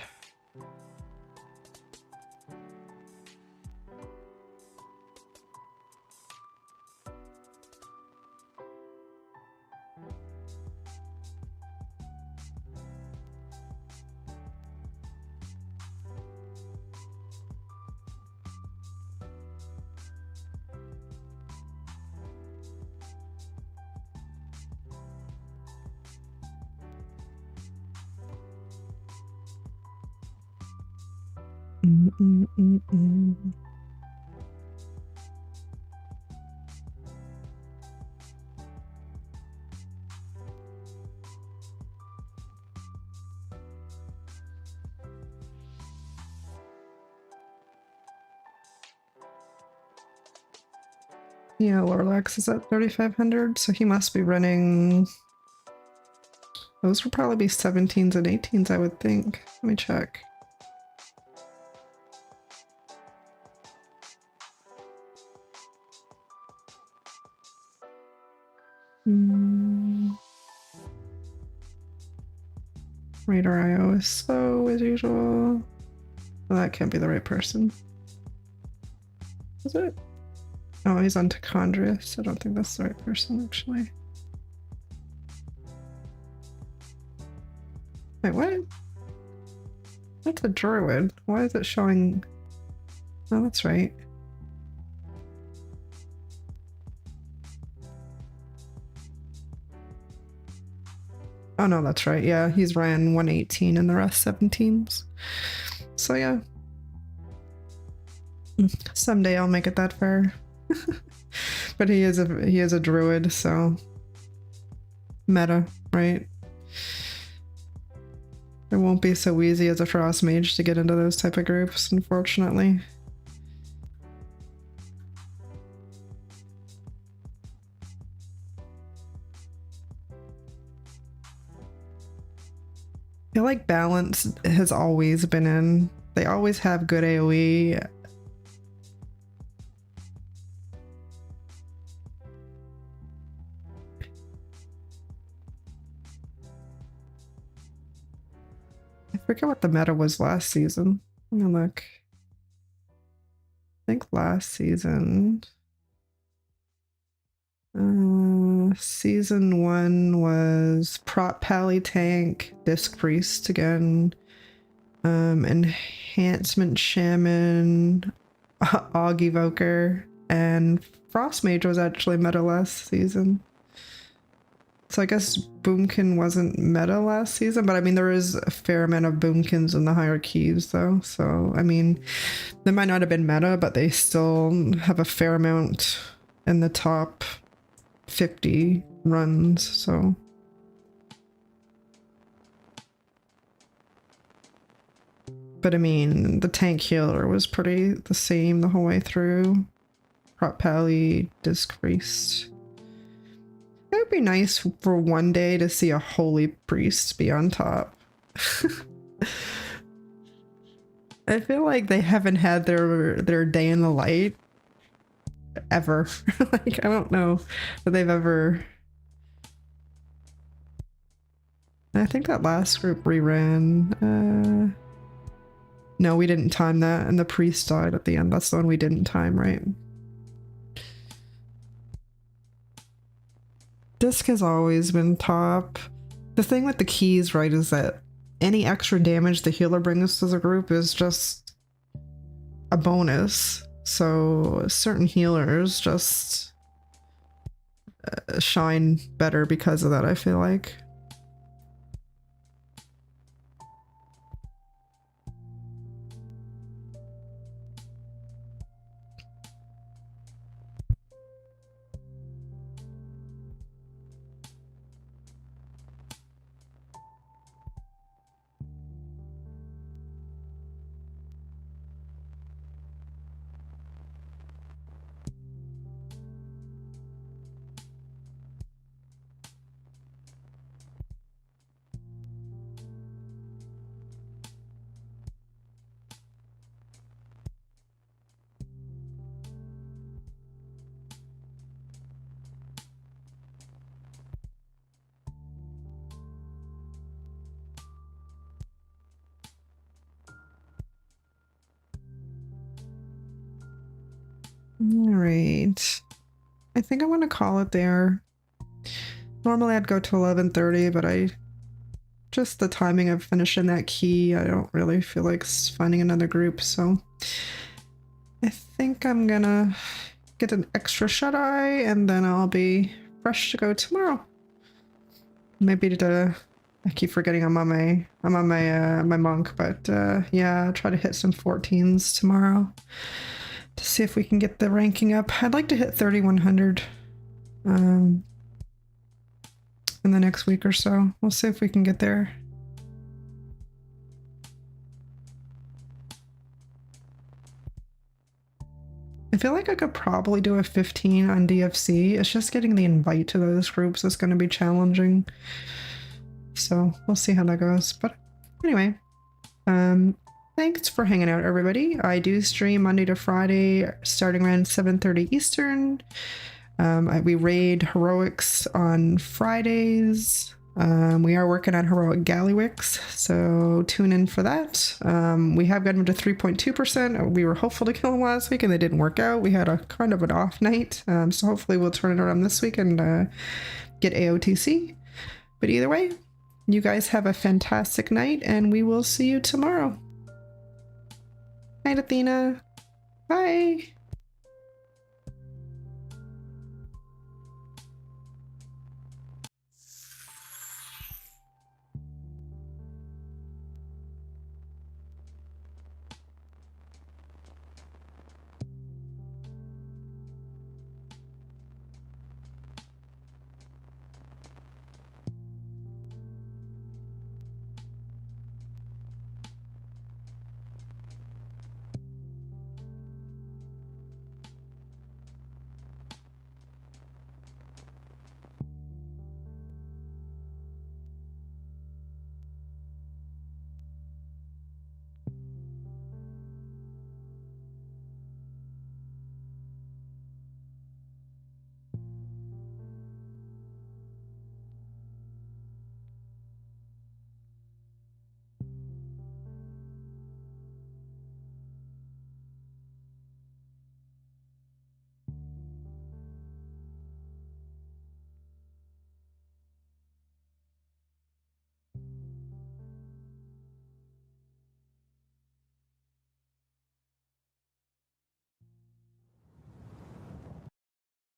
Yeah, Lorlax is at 3,500, so he must be running. Those would probably be 17s and 18s, I would think. Let me check. Radar IO is slow as usual. Well, that can't be the right person. Is it? Oh, he's on Tichondrius. I don't think that's the right person, actually. Wait, what? That's a druid. Why is it showing? Oh, that's right. Oh no, that's right. Yeah, he's ran 118 and the rest 17s. So yeah. Someday I'll make it that far. But he is a druid, so meta, right? It won't be so easy as a frost mage to get into those type of groups, unfortunately. I feel like balance has always been in. They always have good AoE. I forget what the meta was last season. Let me look. I think last season. Season 1 was Prot Pally Tank, Disc Priest again, Enhancement Shaman, Og Evoker, and Frost Mage was actually meta last season. So I guess Boomkin wasn't meta last season, but I mean there is a fair amount of Boomkins in the higher keys though, so I mean they might not have been meta, but they still have a fair amount in the top 50 runs, so. But I mean, the tank healer was pretty the same the whole way through. Prot Pally, Disc Priest. It would be nice for one day to see a holy priest be on top. I feel like they haven't had their day in the light ever. Like, I don't know that they've ever... I think that last group reran. No, we didn't time that, and the priest died at the end. That's the one we didn't time, right? Disc has always been top. The thing with the keys, right, is that any extra damage the healer brings to the group is just a bonus. So certain healers just shine better because of that, I feel like. All right. I think I want to call it there. Normally I'd go to 11:30, but just the timing of finishing that key, I don't really feel like finding another group, so I think I'm gonna get an extra shut-eye and then I'll be fresh to go tomorrow. Maybe I keep forgetting I'm on my monk, but yeah, I'll try to hit some 14s tomorrow to see if we can get the ranking up. I'd like to hit 3100 in the next week or so. We'll see if we can get there. I feel like I could probably do a 15 on DFC. It's just getting the invite to those groups is going to be challenging. So we'll see how that goes. But anyway, thanks for hanging out, everybody. I do stream Monday to Friday starting around 7:30 Eastern. We raid heroics on Fridays. We are working on heroic Gallywicks, so tune in for that. We have gotten to 3.2%. We were hopeful to kill them last week and they didn't work out. We had a kind of an off night, so hopefully we'll turn it around this week and get AOTC. But either way, you guys have a fantastic night and we will see you tomorrow. Night, Athena. Bye.